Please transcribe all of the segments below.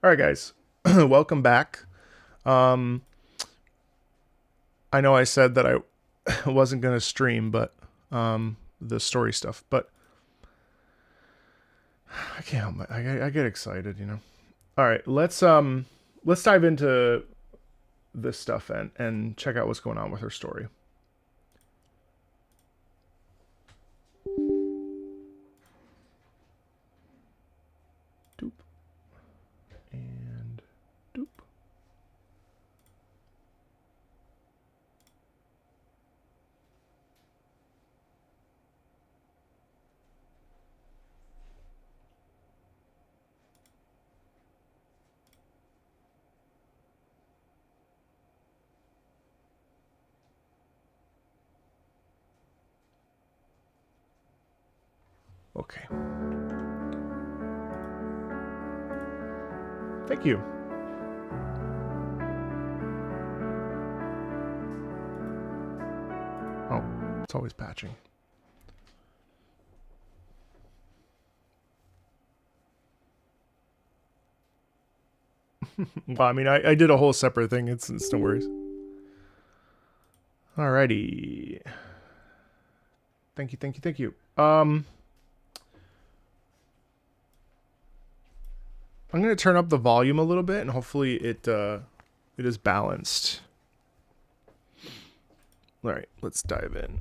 All right, guys, welcome back. I know I said that I wasn't going to stream, but the story stuff, but I can't help it. I get excited, you know. All right, let's dive into this stuff and check out what's going on with her story. Doop. And doop. Okay. Thank you. Oh, it's always patching. Well, I mean, I did a whole separate thing. It's no worries. Alrighty. Thank you. I'm going to turn up the volume a little bit, and hopefully it is balanced. All right, let's dive in.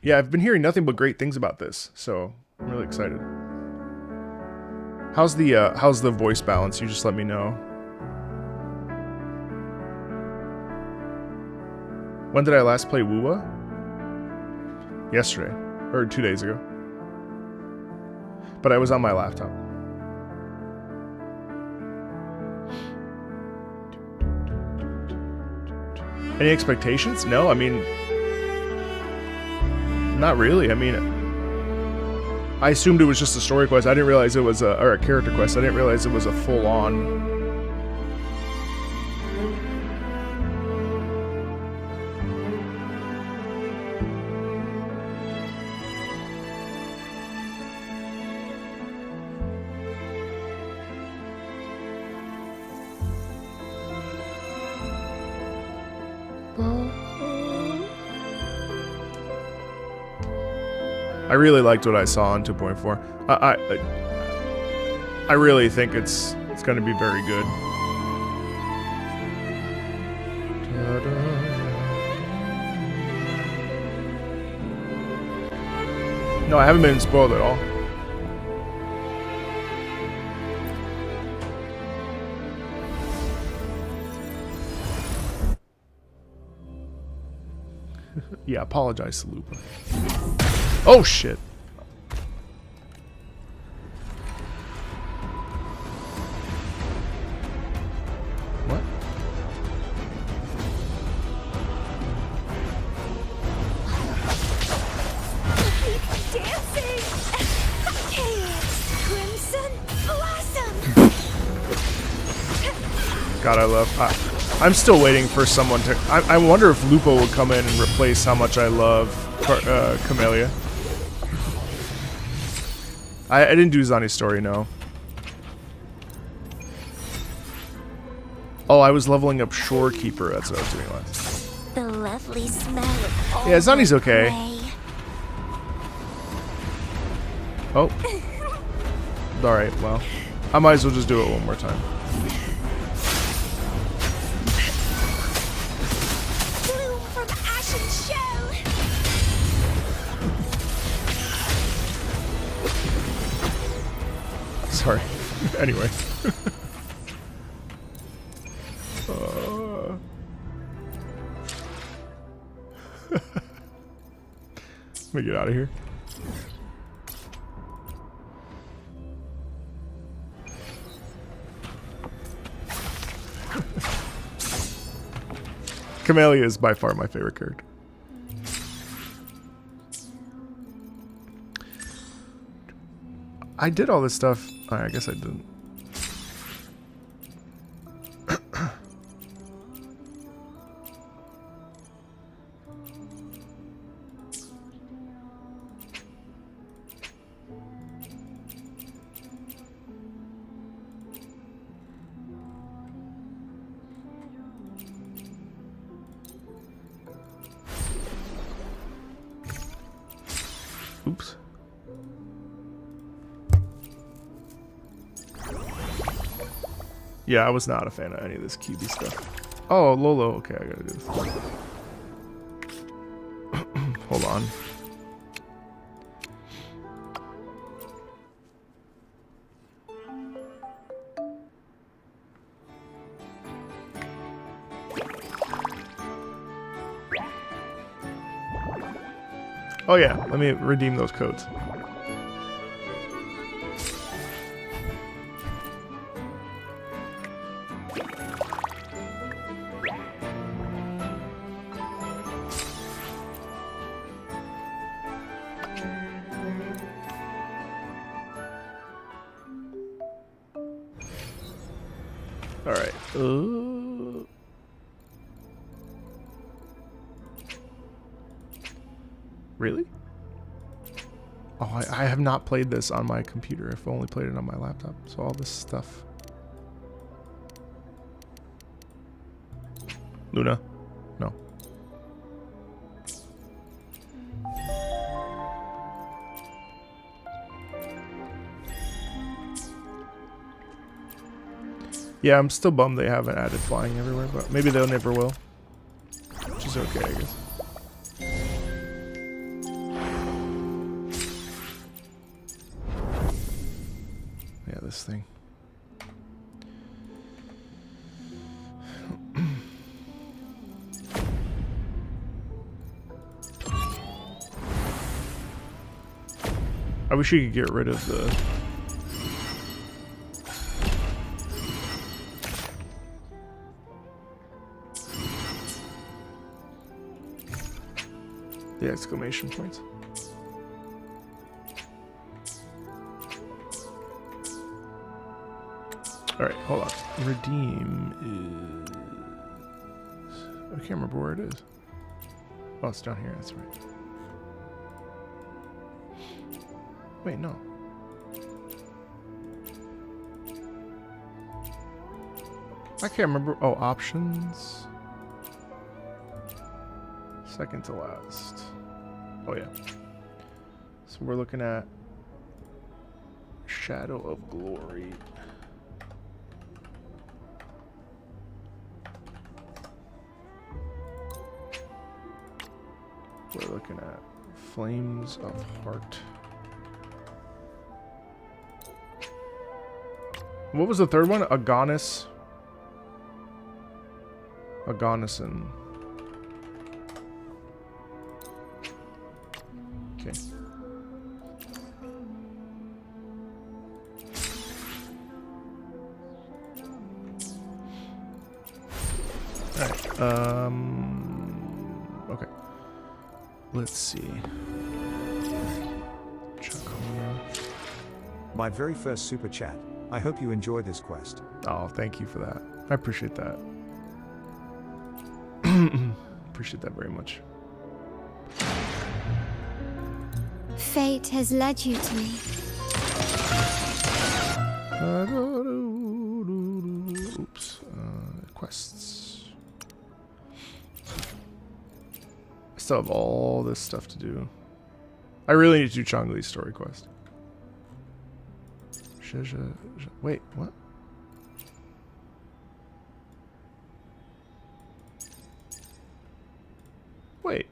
Yeah, I've been hearing nothing but great things about this, so I'm really excited. How's the voice balance? You just let me know. When did I last play Wuwa? Yesterday, or 2 days ago. But I was on my laptop. Any expectations? No, I mean, not really. I mean, I assumed it was just a story quest. I didn't realize it was or a character quest. I didn't realize it was a full-on. I really liked what I saw on 2.4. I really think it's going to be very good. No, I haven't been spoiled at all. Yeah, apologize to Lupa. Oh shit. What? Dancing! Crimson Blossom! God, I love... I'm still waiting for someone to... I wonder if Lupo would come in and replace how much I love Camellia. I didn't do Zani's story, no. Oh, I was leveling up Shorekeeper. That's what I was doing last. The lovely smell of Yeah, Zani's okay. Oh. Alright, well. I might as well just do it one more time. Bloom from ashen shell. Sorry. Anyway. Let me get out of here. Camellia is by far my favorite character. I did all this stuff. I guess I didn't. Oops. Yeah, I was not a fan of any of this QB stuff. Oh, Lolo. Okay, I gotta do this. Hold on. Oh yeah, let me redeem those codes. All right. Really? Oh, I have not played this on my computer. I've only played it on my laptop. So all this stuff. Luna? No. Yeah, I'm still bummed they haven't added flying everywhere, but maybe they'll never will. Which is okay, I guess. Yeah, this thing. I wish you could get rid of the... the exclamation points. Alright, hold on. Redeem is... I can't remember where it is. Oh, it's down here, that's right. Wait, no. I can't remember. Oh, options. Second to last. Oh, yeah. So we're looking at Shadow of Glory. We're looking at Flames of Heart. What was the third one? Agonis. Agonison. Okay. Alright, okay. Let's see. Ciaccona. My very first super chat. I hope you enjoy this quest. Oh, thank you for that. I appreciate that. Appreciate that very much. Fate has led you to me. Oops. Quests. I still have all this stuff to do. I really need to do Changli's story quest. Wait, what? Wait.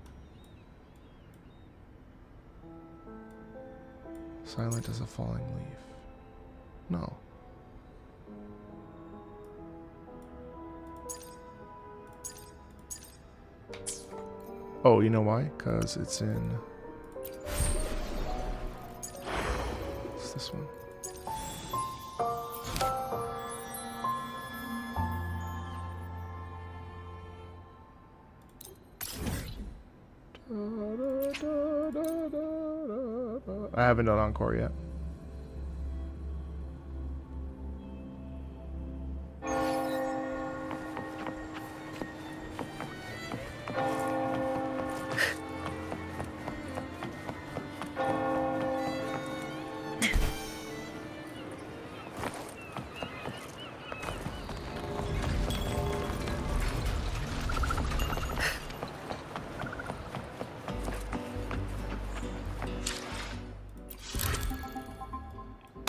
Silent as a falling leaf. No. Oh, you know why? Because it's in... It's this one. I haven't done Encore yet.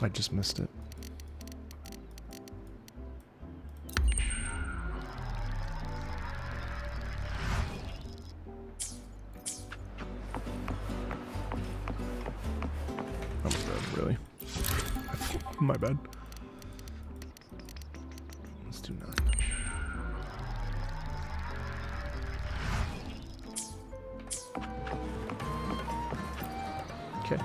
I just missed it. Oh my god, really? My bad. Let's do 9. Okay.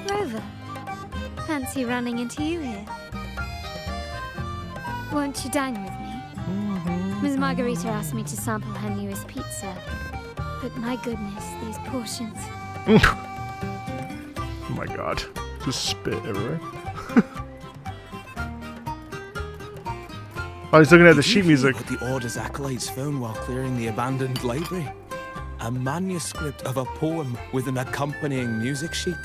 Rover, fancy running into you here. Won't you dine with me? Ms. Margarita asked me to sample her newest pizza, but my goodness, these portions. Oh my god. Just spit everywhere. Oh, he's looking at the sheet music. What the Order's acolytes found while clearing the abandoned library? A manuscript of a poem with an accompanying music sheet.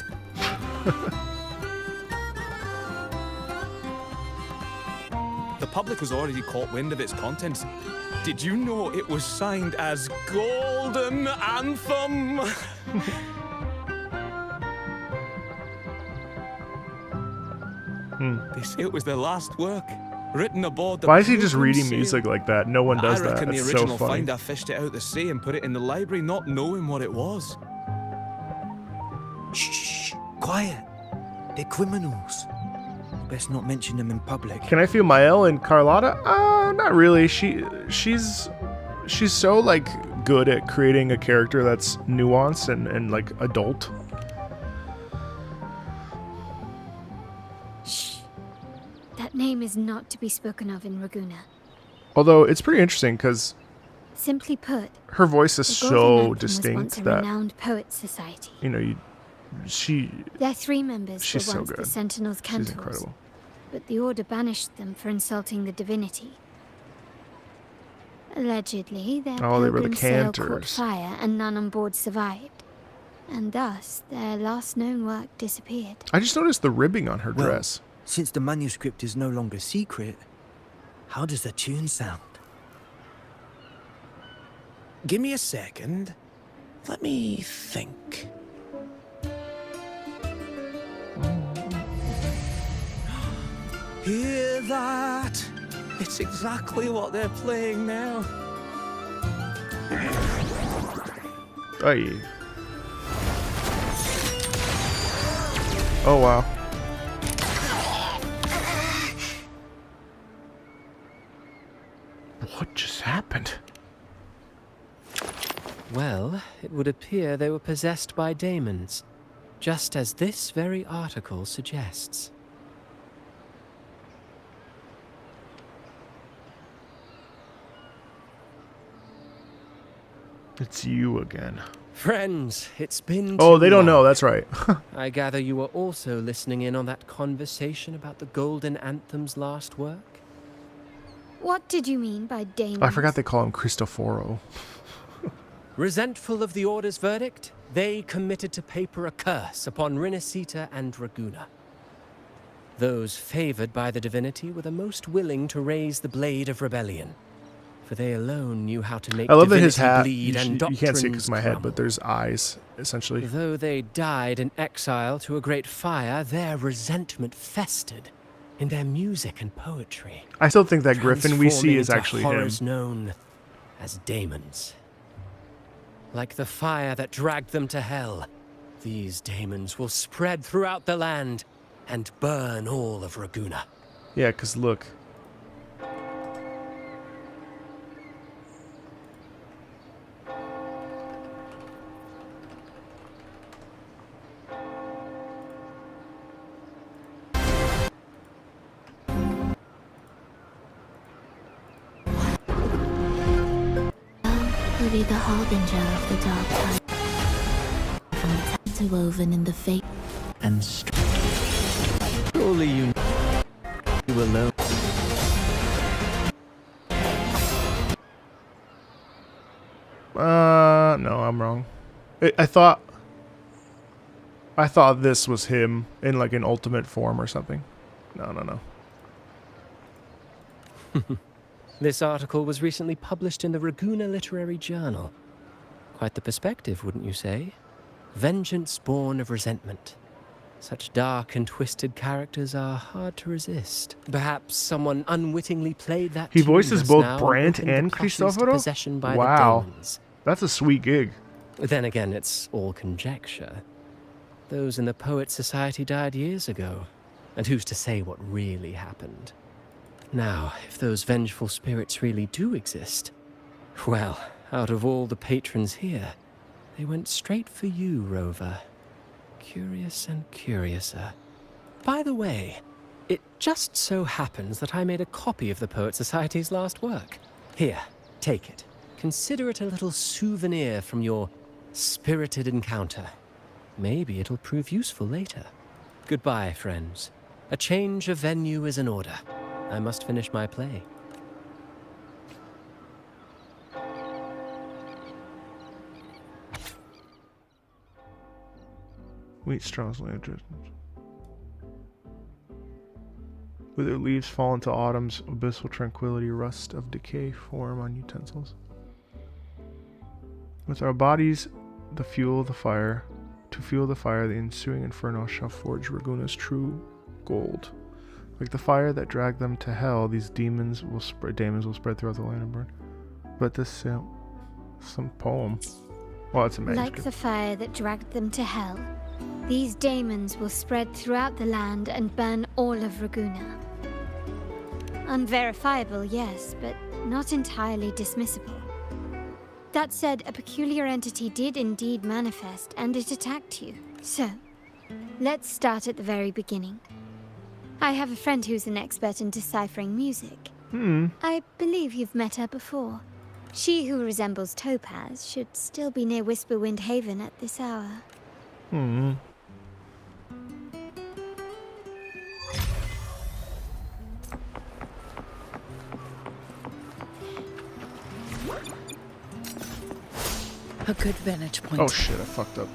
The public has already caught wind of its contents. Did you know it was signed as Golden Anthem? They say it was their last work, written aboard the Why is he just Pilgrim reading sail. music like that? No one does I that. reckon That's the so original funny. finder fished it out the sea and put it in the library, not knowing what it was. Shh, quiet. They're criminals. Best not mention them in public. Can I feel Mael and Carlotta? Not really. She's so like good at creating a character that's nuanced and like adult. Shh. That name is not to be spoken of in Raguna. Although it's pretty interesting because Simply put, her voice is the Golden so Anthem was distinct once a that renowned poets society. you know she Their 3 members She's were so once the good. Sentinels' she's cantors, incredible. but the Order banished them for insulting the divinity. Allegedly, their Oh, they were the pilgrim sail caught cantors. fire and none on board survived. And thus, their last known work disappeared. I just noticed the ribbing on her Well, dress. since the manuscript is no longer secret, how does the tune sound? Give me a second. Let me think. Hear that? It's exactly what they're playing now. Aye. Oh wow. it would appear they were possessed by daemons, just as this very article suggests. It's you again. Friends, it's been Oh, too they don't know. long. That's right. I gather you were also listening in on that conversation about the Golden Anthem's last work? What did you mean by daemons? I forgot they call him Cristoforo. Resentful of the Order's verdict, they committed to paper a curse upon Rinascita and Raguna. Those favored by the divinity were the most willing to raise the blade of rebellion, for they alone knew how to make I love that divinity his hat, bleed and you can't see it because doctrines of my head, crumble. but there's eyes, essentially. Though they died in exile to a great fire, their resentment festered in their music and poetry. I still think that griffin we see transforming is into actually him. horrors known as daemons. Like the fire that dragged them to hell, these daemons will spread throughout the land and burn all of Raguna. Yeah, because look. Will be the harbinger of the dark time. From the interwoven in the fate and Surely you alone. No, I'm wrong. I thought this was him in like an ultimate form or something. No. This article was recently published in the Raguna Literary Journal. Quite the perspective, wouldn't you say? Vengeance born of resentment. Such dark and twisted characters are hard to resist. Perhaps someone unwittingly played that He tune voices just both now, Brant hoping to and plot into Cristoforo? possession by Wow. the demons. That's a sweet gig. Then again, it's all conjecture. Those in the Poets Society died years ago, and who's to say what really happened? Now, if those vengeful spirits really do exist, well, out of all the patrons here, they went straight for you, Rover. Curious and curiouser. By the way, it just so happens that I made a copy of the Poet Society's last work. Here, take it. Consider it a little souvenir from your spirited encounter. Maybe it'll prove useful later. Goodbye, friends. A change of venue is in order. I must finish my play. Wheat straws lay drift. Withered leaves fall into autumn's abyssal tranquility, rust of decay form on utensils. With our bodies, to fuel the fire, the ensuing inferno shall forge Raguna's true gold. Like the fire that dragged them to hell, these demons will spread throughout the land and burn. But this some poem. Well, it's a manuscript. Like the fire that dragged them to hell, these daemons will spread throughout the land and burn all of Raguna. Unverifiable, yes, but not entirely dismissible. That said, a peculiar entity did indeed manifest, and it attacked you. So, let's start at the very beginning. I have a friend who's an expert in deciphering music. I believe you've met her before. She who resembles Topaz should still be near Whisperwind Haven at this hour. a good vantage point. Oh shit, I fucked up.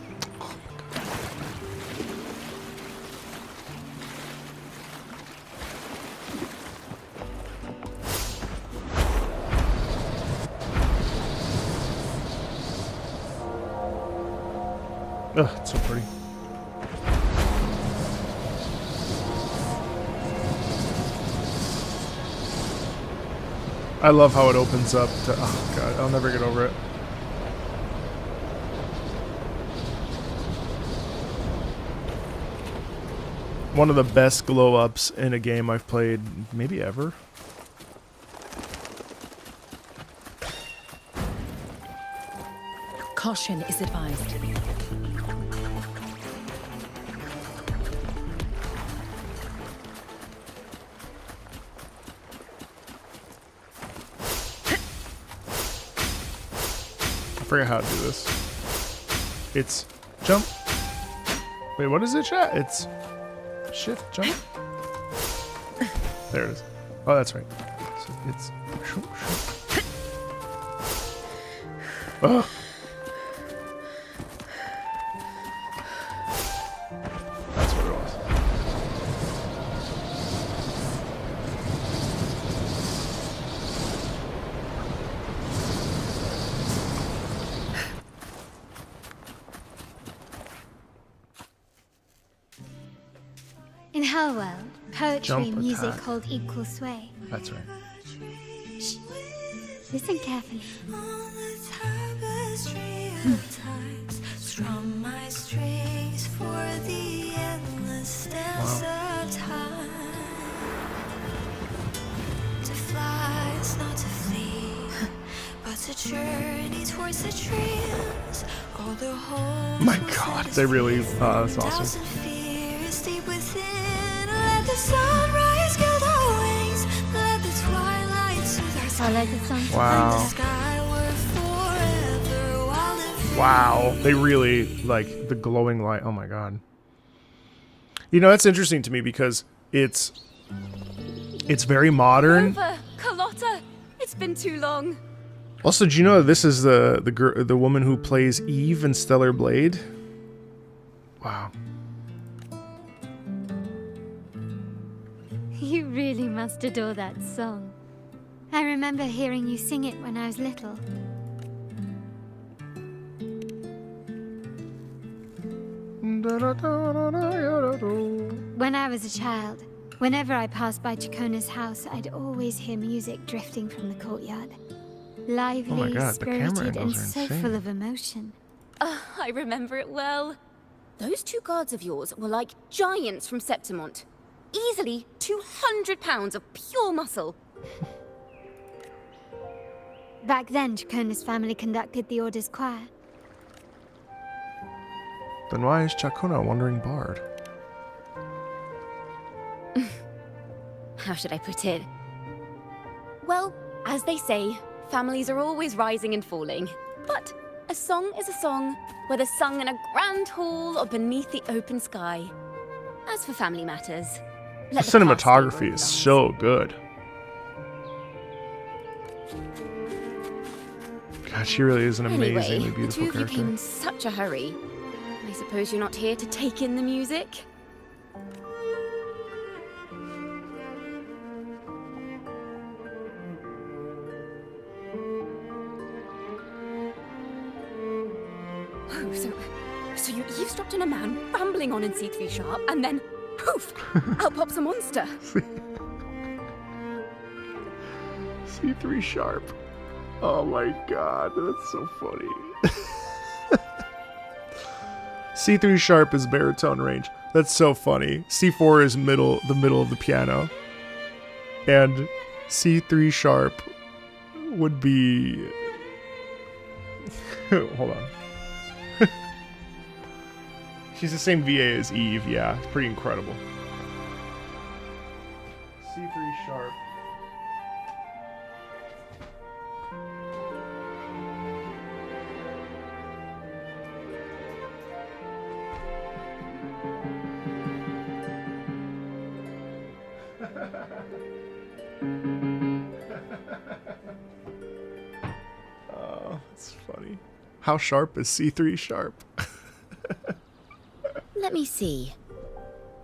Ugh, it's so pretty. I love how it opens up to, oh god, I'll never get over it. One of the best glow ups in a game I've played maybe ever. Caution is advised. I forget how to do this. It's jump. Wait, what is it, chat? It's shift, jump. There it is. Oh, that's right. So it's. Ugh. That's what it was. In her world, poetry Jump and music attack. hold equal sway. That's right. Shh. Listen carefully. Strum my strings for the endless dance of time. To fly is not to flee, but to journey towards the dreams. All the homes. My God, they really. That's awesome. Fears deep within. Let the sunrise gild our wings. Let the twilight soothe our Follow the sun. Wow. Wow, they really like the glowing light. Oh my God. You know, that's interesting to me because it's very modern. Carlotta, it's been too long. Also, do you know this is the woman who plays Eve in Stellar Blade? Wow. You really must adore that song. I remember hearing you sing it when I was little. When I was a child, whenever I passed by Ciaccona's house, I'd always hear music drifting from the courtyard. Lively, God, the camera spirited, and angles are so insane. full of emotion. I remember it well. Those two guards of yours were like giants from Septimont. Easily 200 pounds of pure muscle. Back then, Ciaccona's family conducted the Order's choir. Then why is Ciaccona a wandering bard? How should I put it? Well, as they say, families are always rising and falling. But a song is a song, whether sung in a grand hall or beneath the open sky. As for family matters, The let the past stay where cinematography it is belongs. so good. God, she really is an amazingly Anyway, the beautiful two of you character. came in such a hurry. I suppose you're not here to take in the music? Oh, so you eavesdropped on a man rambling on in C3 Sharp, and then, poof, out pops a monster. C3 Sharp. Oh my God, that's so funny. C3 Sharp is baritone range. That's so funny. C4 is the middle of the piano. And C3 Sharp would be... Hold on. She's the same VA as Eve, yeah. It's pretty incredible. C3 Sharp. Oh, that's funny. How sharp is C3 Sharp? Let me see.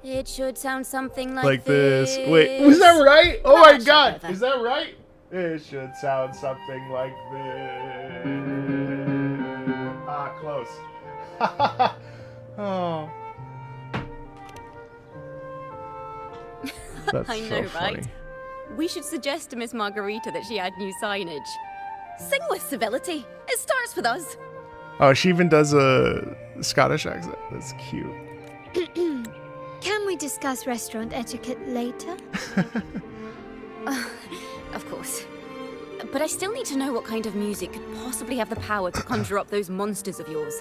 It should sound something Like this. Wait, was that right? Oh my God, whatever. is that right? It should sound something like this. Ah, close. Oh. That's I so know, funny. right? We should suggest to Miss Margarita that she add new signage. Sing with civility. It starts with us. Oh, she even does a Scottish accent. That's cute. Can we discuss restaurant etiquette later? Of course. But I still need to know what kind of music could possibly have the power to conjure up those monsters of yours.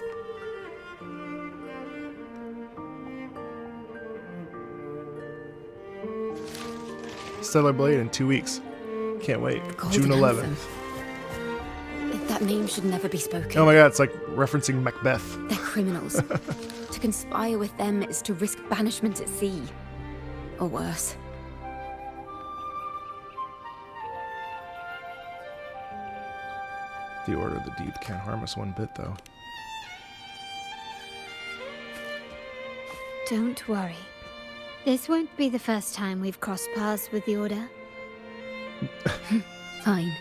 Stellar Blade in 2 weeks. Can't wait. Golden June 11th. Anthem. That name should never be spoken. Oh my god, it's like referencing Macbeth. They're criminals. To conspire with them is to risk banishment at sea. Or worse. The Order of the Deep can't harm us one bit, though. Don't worry. This won't be the first time we've crossed paths with the Order. Fine.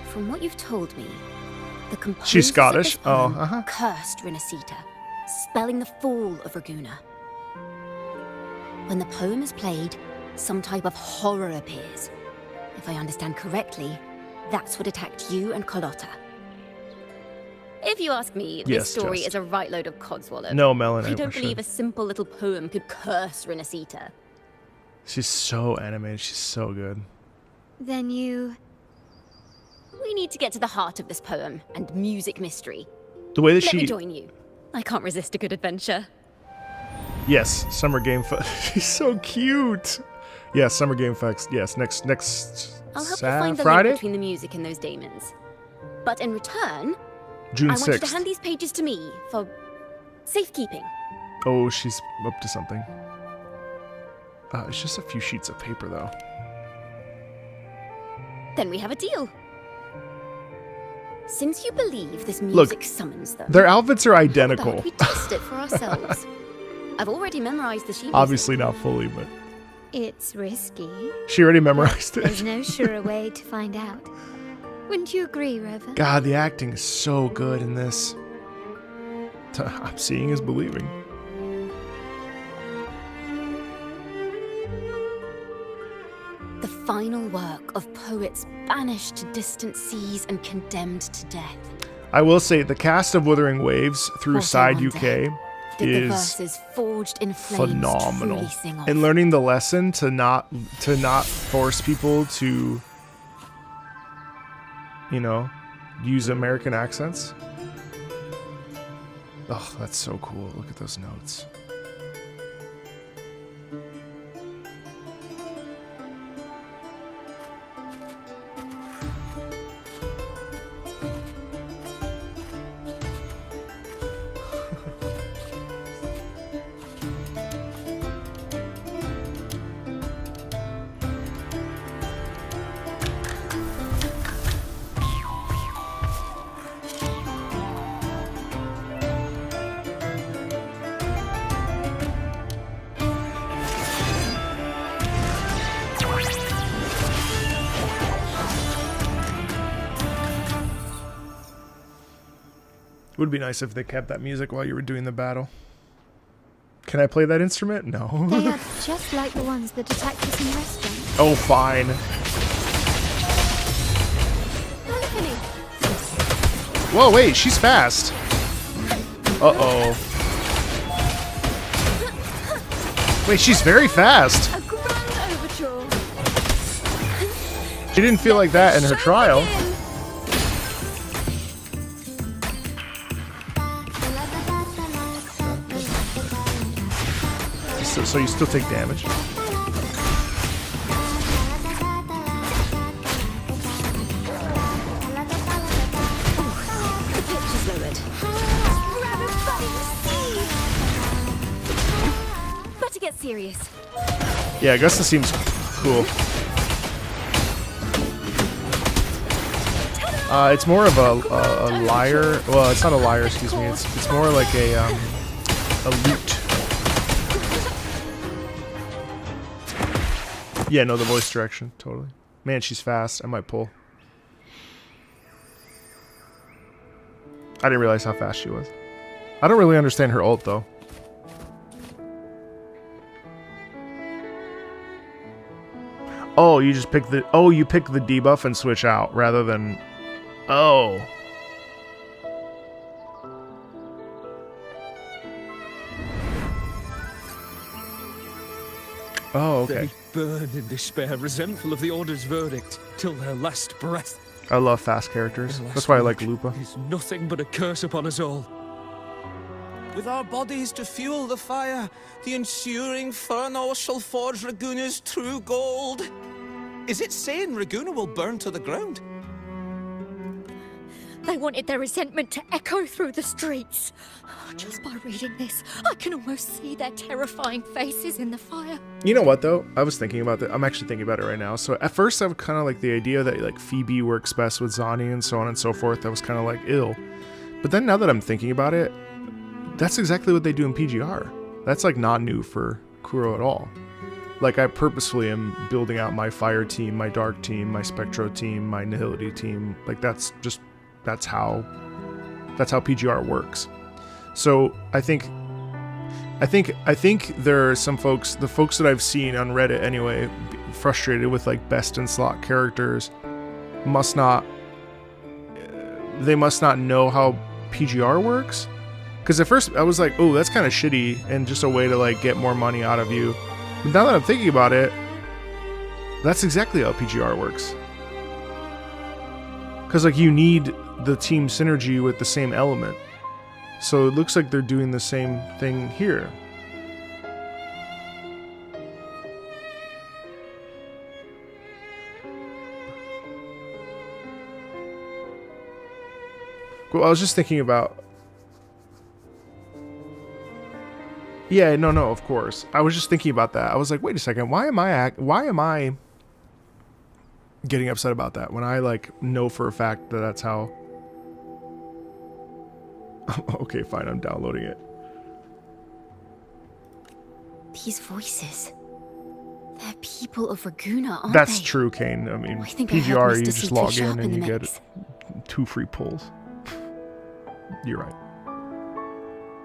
From what you've told me, the composers She's Scottish. of this poem Oh, cursed Renacita, spelling the fall of Raguna. When the poem is played, some type of horror appears. If I understand correctly, that's what attacked you and Carlotta. If you ask me, Yes, this story Jess. is a right load of codswallop. No, Melon. I don't believe a simple little poem could curse Renacita. She's so animated. She's so good. Then you... We need to get to the heart of this poem and music mystery. The way that Let she... me join you. I can't resist a good adventure. Yes, Summer Game Fest. She's so cute. Yes, Summer Game Fest. Yes, next I'll help you find the Friday? link between the music and those daemons. But in return, June I want you to 6th. hand these pages to me for safekeeping. Oh, she's up to something. It's just a few sheets of paper, though. Then we have a deal. Since you believe this Look, music summons them, Their outfits are how identical. about we test it for ourselves? I've already memorized the sheet. Obviously not fully, but It's risky. she already memorized There's it. no surer way to find out. Wouldn't you agree, Rover? God, the acting is so good in this. I'm seeing is believing. The final work of poets banished to distant seas and condemned to death. I will say the cast of Wuthering Waves through What I Side wonder, UK Did the is verses forged in flames phenomenal. truly sing of? And learning the lesson to not force people to, you know, use American accents. Oh, that's so cool. Look at those notes. It would be nice if they kept that music while you were doing the battle. Can I play that instrument? They No. are just like the ones that attacked us in the restaurant. Oh, fine. Whoa, wait, she's fast. Uh-oh. Wait, she's very fast. A grand overture. She didn't feel like that in her trial. So you still take damage. The pitch is lowered. Better get serious. Yeah, Augusta seems cool. It's more of a lyre. Well, it's not a lyre, excuse me. It's more like a lute. Yeah, no, the voice direction, totally. Man, she's fast. I might pull. I didn't realize how fast she was. I don't really understand her ult, though. Oh, you just pick the... Oh, you pick the debuff and switch out, rather than... Oh. Oh, okay. They burn in despair, resentful of the Order's verdict, till their last breath. I love fast characters. Their That's last why I like work Lupa. is nothing but a curse upon us all. With our bodies to fuel the fire, the ensuing furnace shall forge Raguna's true gold. Is it saying Raguna will burn to the ground? They wanted their resentment to echo through the streets. Just by reading this, I can almost see their terrifying faces in the fire. You know what though? I was thinking about that. I'm actually thinking about it right now. So at first I was kind of like the idea that like Phoebe works best with Zani and so on and so forth. That was kind of like ill. But then now that I'm thinking about it, that's exactly what they do in PGR. That's like not new for Kuro at all. Like I purposefully am building out my fire team, my dark team, my spectro team, my nihility team. Like that's how PGR works. So I think there are some folks, the folks that I've seen on Reddit anyway, frustrated with like best in slot characters, must not know how PGR works. Because at first I was like, oh, that's kind of shitty and just a way to like get more money out of you. But now that I'm thinking about it, that's exactly how PGR works. Because like you need the team synergy with the same element. So it looks like they're doing the same thing here. Well, I was just thinking about... Yeah, no, of course. I was just thinking about that. I was like, wait a second, why am I getting upset about that when I like know for a fact that that's how... Okay, fine, I'm downloading it. These voices. They're people of Raguna, aren't That's they? true, Kane. I mean, I think I heard PGR, Mr. you just C3 log Sharp in and in you the get mix. 2 free pulls. You're right.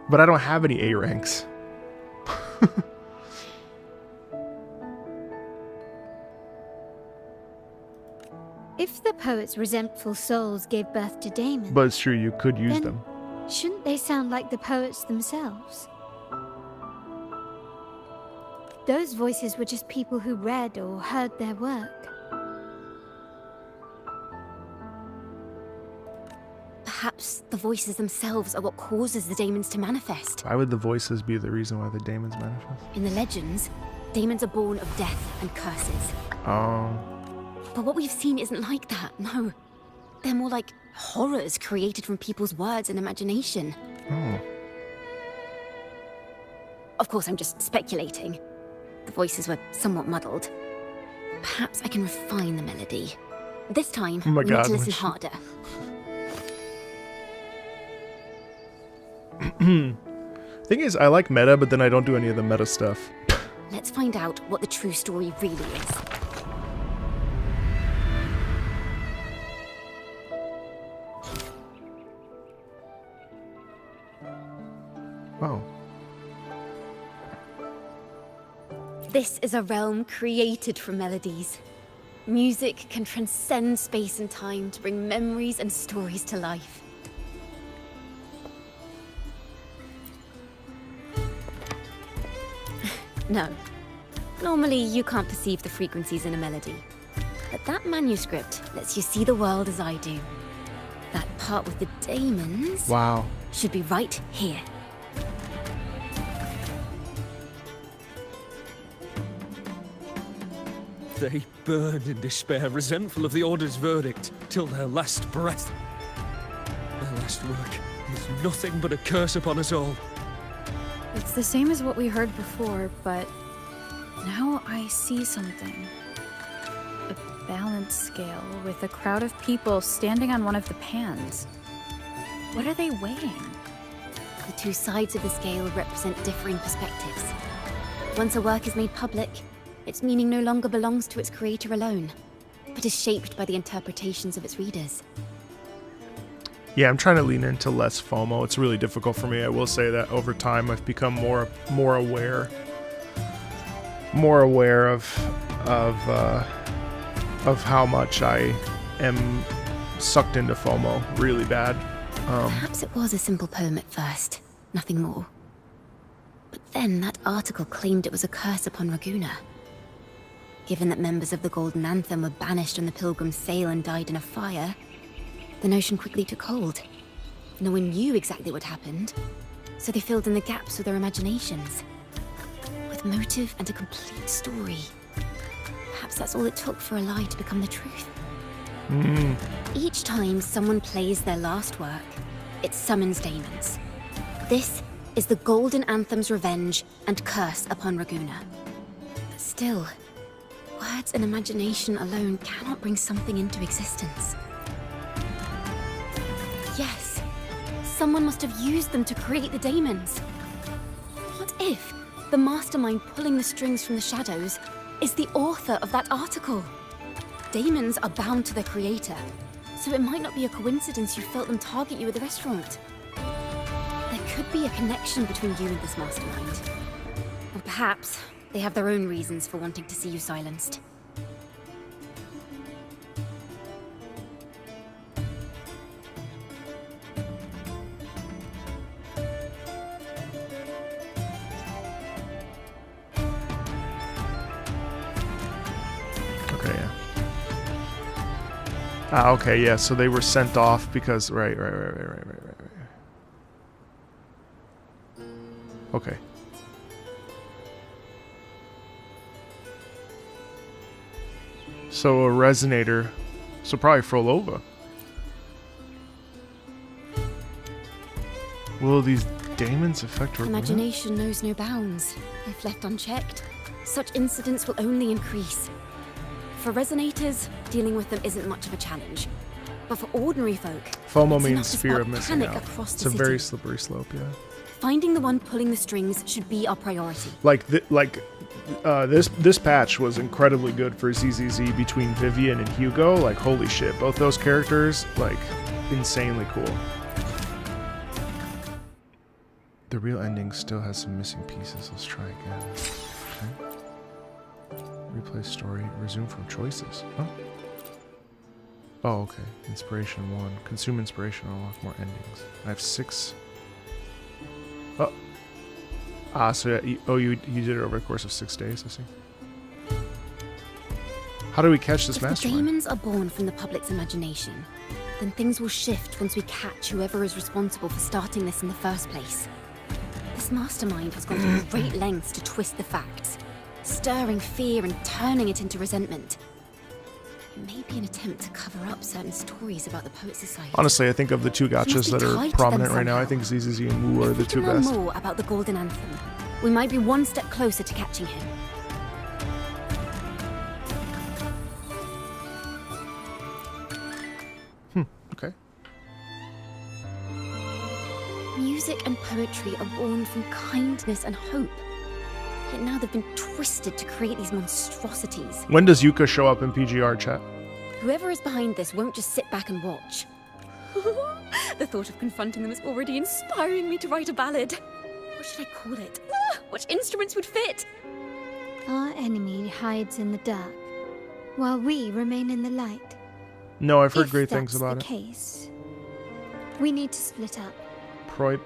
But I don't have any A ranks. If the poet's resentful souls gave birth to Damon, But it's true, you could use then them. shouldn't they sound like the poets themselves? Those voices were just people who read or heard their work. Perhaps the voices themselves are what causes the daemons to manifest. Why would the voices be the reason why the demons manifest? In the legends, daemons are born of death and curses. But what we've seen isn't like that, no. They're more like horrors created from people's words and imagination. Oh. Of course, I'm just speculating. The voices were somewhat muddled. Perhaps I can refine the melody. This time, Oh my we God, need to listen which- harder. Thing is, I like meta, but then I don't do any of the meta stuff. Let's find out what the true story really is. Oh. This is a realm created from melodies. Music can transcend space and time to bring memories and stories to life. No. Normally, you can't perceive the frequencies in a melody. But that manuscript lets you see the world as I do. That part with the daemons Wow. should be right here. They burn in despair, resentful of the Order's verdict, till their last breath. Their last work is nothing but a curse upon us all. It's the same as what we heard before, but now I see something. A balance scale with a crowd of people standing on one of the pans. What are they weighing? The two sides of the scale represent differing perspectives. Once a work is made public, its meaning no longer belongs to its creator alone, but is shaped by the interpretations of its readers. Yeah, I'm trying to lean into less FOMO. It's really difficult for me. I will say that over time I've become more aware of how much I am sucked into FOMO really bad. Perhaps it was a simple poem at first, nothing more. But then that article claimed it was a curse upon Raguna. Given that members of the Golden Anthem were banished on the Pilgrim's sail and died in a fire, the notion quickly took hold. No one knew exactly what happened, so they filled in the gaps with their imaginations. With motive and a complete story. Perhaps that's all it took for a lie to become the truth. Each time someone plays their last work, it summons daemons. This is the Golden Anthem's revenge and curse upon Raguna. But still, words and imagination alone cannot bring something into existence. Yes, someone must have used them to create the daemons. What if the mastermind pulling the strings from the shadows is the author of that article? Daemons are bound to their creator, so it might not be a coincidence you felt them target you at the restaurant. There could be a connection between you and this mastermind. Or perhaps they have their own reasons for wanting to see you silenced. Okay, yeah, so they were sent off because... Right. Okay. So a resonator. So probably Frolova. Will these daemons affect her? Imagination knows no bounds. If left unchecked, such incidents will only increase. For resonators, dealing with them isn't much of a challenge. But for ordinary folk, FOMO means fear of missing out. It's a very slippery slope, yeah. Finding the one pulling the strings should be our priority. This patch was incredibly good for ZZZ between Vivian and Hugo. Like, holy shit, both those characters, like, insanely cool. The real ending still has some missing pieces. Let's try again. Okay. Replay story. Resume from choices. Huh? Oh, okay. Inspiration 1. Consume inspiration. Unlock more endings. I have 6. Oh. So yeah. You did it over the course of 6 days, I see. How do we catch this mastermind? If the daemons are born from the public's imagination, then things will shift once we catch whoever is responsible for starting this in the first place. This mastermind has gone to great lengths to twist the facts, stirring fear and turning it into resentment. It may be an attempt to cover up certain stories about the Poet Society. Honestly, I think of the two gachas that are prominent right now, I think ZZZ and Wu are the two best. If we can learn more about the Golden Anthem, we might be one step closer to catching him. Okay. Music and poetry are born from kindness and hope. Yet now they've been twisted to create these monstrosities. When does Yuka show up in PGR chat? Whoever is behind this won't just sit back and watch. The thought of confronting them is already inspiring me to write a ballad. What should I call it? Which instruments would fit? Our enemy hides in the dark, while we remain in the light. No, I've heard great things about it. If that's the case, we need to split up.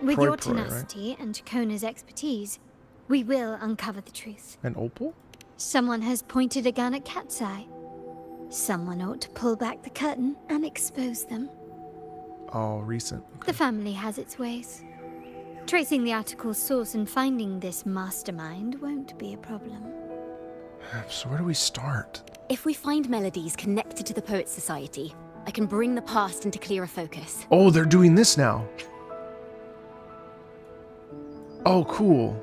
With your tenacity and Ciaccona's expertise, we will uncover the truth. And Opal? Someone has pointed a gun at Cat's Eye. Someone ought to pull back the curtain and expose them. Oh, recent. Okay. The family has its ways. Tracing the article's source and finding this mastermind won't be a problem. So where do we start? If we find melodies connected to the Poet Society, I can bring the past into clearer focus. Oh, they're doing this now. Oh, cool.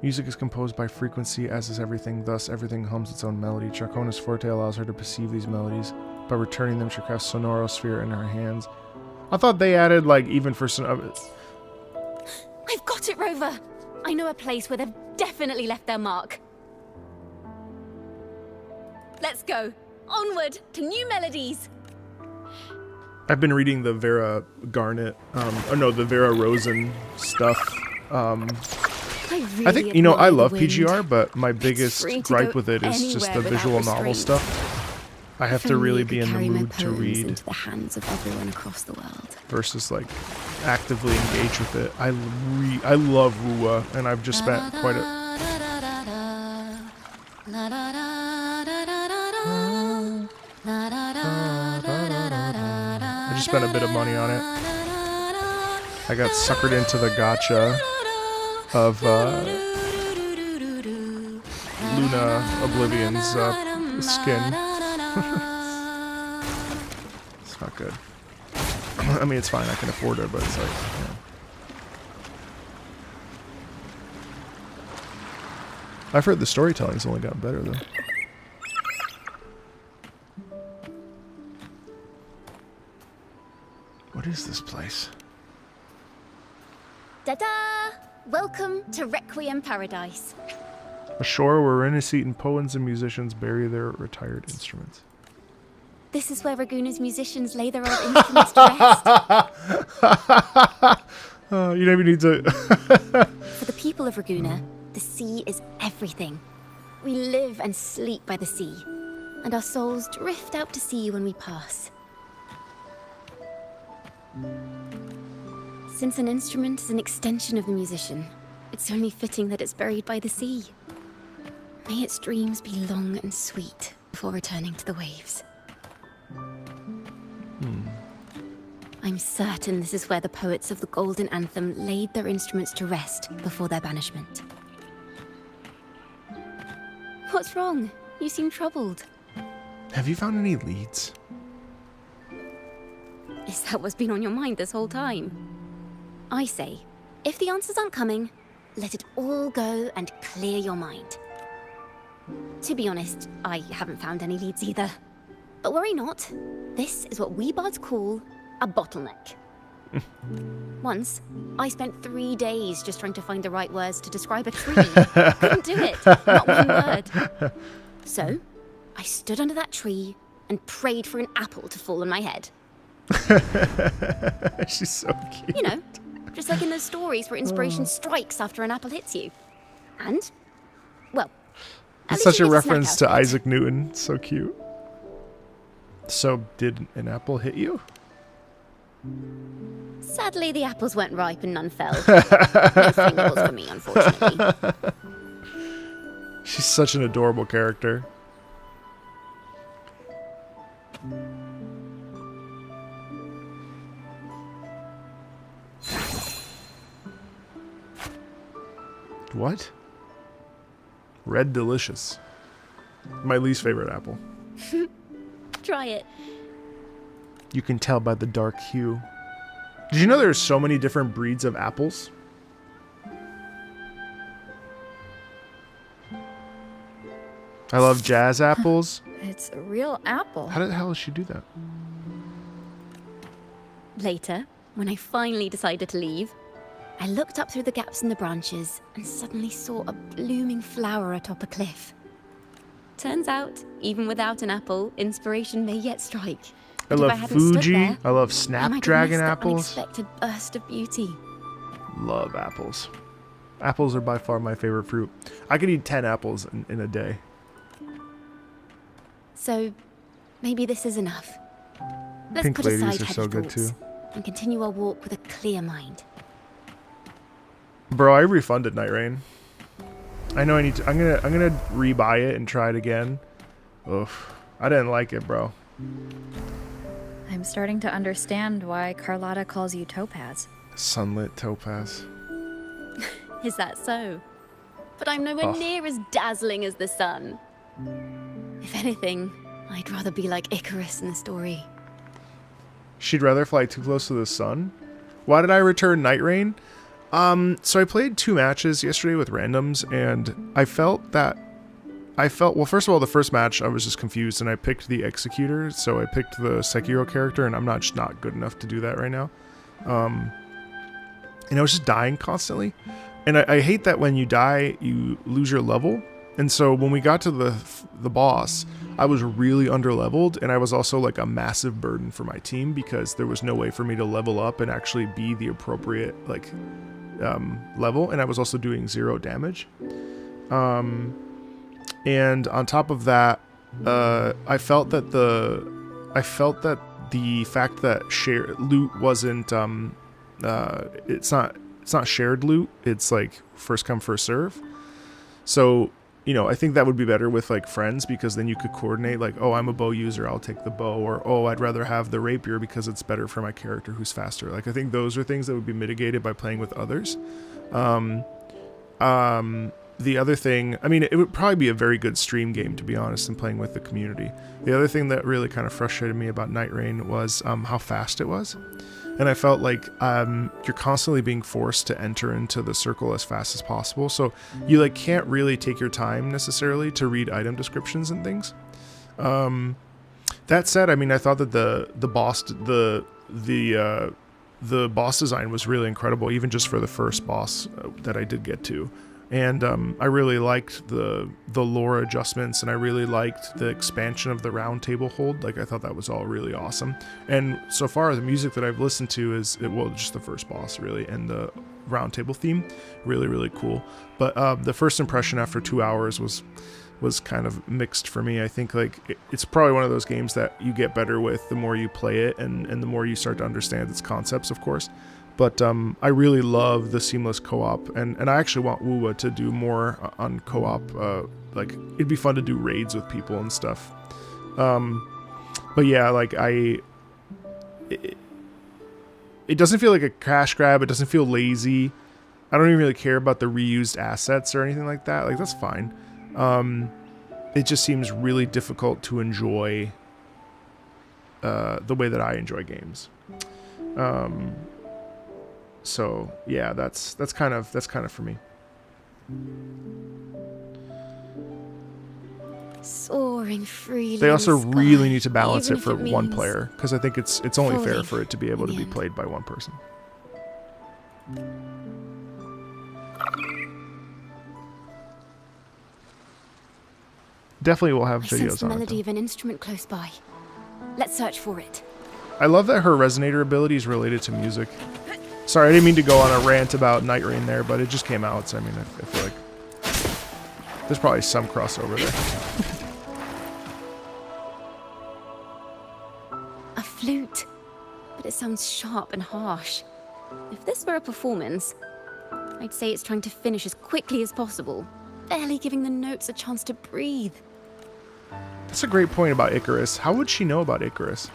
Music is composed by frequency, as is everything. Thus, everything hums its own melody. Ciaccona's forte allows her to perceive these melodies. By returning them, she crafts sonorosphere in her hands. I thought they added, like, even for some... I've got it, Rover! I know a place where they've definitely left their mark. Let's go. Onward to new melodies. I've been reading the Vera Garnet, the Vera Rosen stuff. I think, I love PGR, but my biggest gripe with it is just the visual novel stuff. I have to really be in the mood to read into the hands of everyone across the world versus like actively engage with it. I love Rua, and I've just spent quite a spent a bit of money on it. I got suckered into the gacha of Luna Oblivion's skin. It's not good. I mean, it's fine. I can afford it, but it's like, yeah. I've heard the storytelling's only gotten better, though. What is this place? Da-da! Welcome to Requiem Paradise. A shore where Renaissance poets and musicians bury their retired instruments. This is where Raguna's musicians lay their old instruments to rest. You don't even need to... For the people of Raguna, the sea is everything. We live and sleep by the sea, and our souls drift out to sea when we pass. Since an instrument is an extension of the musician, it's only fitting that it's buried by the sea. May its dreams be long and sweet before returning to the waves. I'm certain this is where the poets of the Golden Anthem laid their instruments to rest before their banishment. What's wrong? You seem troubled. Have you found any leads? Is that what's been on your mind this whole time? I say, if the answers aren't coming, let it all go and clear your mind. To be honest, I haven't found any leads either. But worry not. This is what we bards call a bottleneck. Once, I spent 3 days just trying to find the right words to describe a tree. Couldn't do it. Not one word. So, I stood under that tree and prayed for an apple to fall on my head. She's so cute. You know, just like in those stories where inspiration strikes after an apple hits you. And, well, it's such a reference to Isaac Newton. So cute. So, did an apple hit you? Sadly, the apples weren't ripe and none fell. No free nibbles for me, unfortunately. She's such an adorable character. What? Red Delicious. My least favorite apple. Try it. You can tell by the dark hue. Did you know there's so many different breeds of apples? I love jazz apples. It's a real apple. How the hell does she do that? Later, when I finally decided to leave, I looked up through the gaps in the branches and suddenly saw a blooming flower atop a cliff. Turns out, even without an apple, inspiration may yet strike. I love Fuji. I love Snapdragon apples. Unexpected burst of beauty. Love apples. Apples are by far my favorite fruit. I could eat 10 apples in a day. So, maybe this is enough. Let's Pink put ladies aside are heavy so good thoughts too. and continue our walk with a clear mind. Bro, I refunded Night Rain. I know I need to. I'm gonna rebuy it and try it again. Oof, I didn't like it, bro. I'm starting to understand why Carlotta calls you Topaz. Sunlit topaz. Is that so? But I'm nowhere near as dazzling as the sun. If anything, I'd rather be like Icarus in the story. She'd rather fly too close to the sun? Why did I return Night Rain? So I played 2 matches yesterday with randoms, and I felt, well, first of all, the first match, I was just confused, and I picked the Executor, so I picked the Sekiro character, and I'm just not good enough to do that right now. And I was just dying constantly. And I hate that when you die, you lose your level. And so when we got to the boss, I was really underleveled, and I was also like a massive burden for my team because there was no way for me to level up and actually be the appropriate like level, and I was also doing 0 damage. And on top of that, I felt that the fact that shared loot wasn't it's not shared loot. It's like first come first serve. So you know, I think that would be better with like friends, because then you could coordinate like, oh, I'm a bow user, I'll take the bow, or oh, I'd rather have the rapier because it's better for my character who's faster. Like I think those are things that would be mitigated by playing with others. The other thing, I mean, it would probably be a very good stream game, to be honest, and playing with the community. The other thing that really kind of frustrated me about Night Rain was how fast it was. And I felt like you're constantly being forced to enter into the circle as fast as possible. So you like can't really take your time necessarily to read item descriptions and things. That said, I mean, I thought that the boss design was really incredible, even just for the first boss that I did get to. And I really liked the lore adjustments, and I really liked the expansion of the round table hold. Like I thought that was all really awesome. And so far, the music that I've listened to is well, just the first boss really, and the round table theme, really really cool. But the first impression after 2 hours was kind of mixed for me. I think like it's probably one of those games that you get better with the more you play it, and the more you start to understand its concepts, of course. But I really love the seamless co-op, and I actually want WUWA to do more on co-op. Like it'd be fun to do raids with people and stuff. But yeah, like it doesn't feel like a cash grab. It doesn't feel lazy. I don't even really care about the reused assets or anything like that. Like that's fine. It just seems really difficult to enjoy the way that I enjoy games. So yeah, that's kind of for me. Soaring freely. They also in the really sky, need to balance even it for if one means player, because I think it's only fair falling for it to be able in to the be end. played by one person. Definitely will have I sense videos the on it. melody though. of an instrument close by. Let's search for it. I love that her resonator ability is related to music. Sorry, I didn't mean to go on a rant about Night Rain there, but it just came out, so I mean, I feel like there's probably some crossover there. A flute, but it sounds sharp and harsh. If this were a performance, I'd say it's trying to finish as quickly as possible, barely giving the notes a chance to breathe. That's a great point about Icarus. How would she know about Icarus?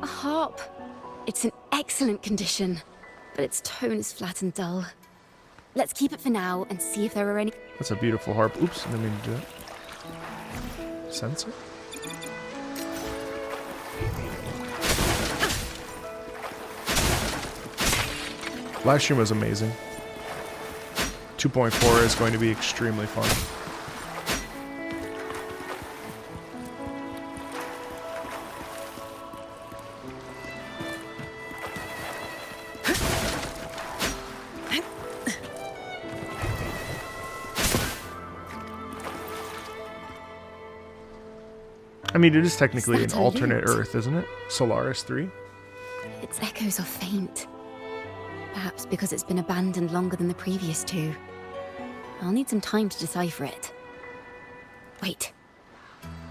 A harp. It's in excellent condition, but its tone is flat and dull. Let's keep it for now and see if there are any... That's a beautiful harp. Oops, I didn't mean to do that. Sensor? Live stream was amazing. 2.4 is going to be extremely fun. I mean, it is technically an that a alternate lute? Earth, isn't it? Solaris 3? Its echoes are faint. Perhaps because it's been abandoned longer than the previous two. I'll need some time to decipher it. Wait.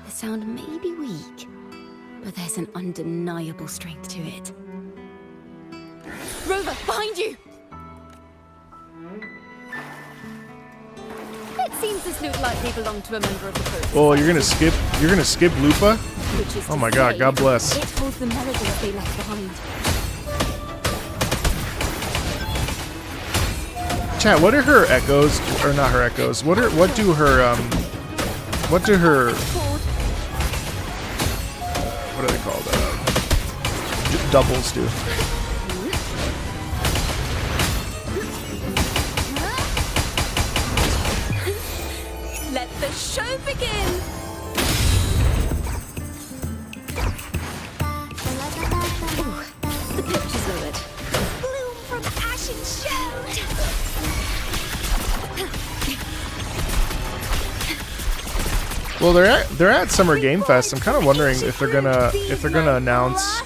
The sound may be weak, but there's an undeniable strength to it. Rover, behind you! It seems this lute likely belonged to a member of the crew. Oh, you're gonna skip Lupa? Which is Oh to my god, say, God bless. It holds the melodies they left behind. Chat, what are her echoes, or not her echoes? What do her what are they called? Doubles do. Let the show begin! Ooh, the pitch is lowered. Bloom from ash and shout! Well, they're at Summer Game Fest. I'm kind of wondering if they're gonna announce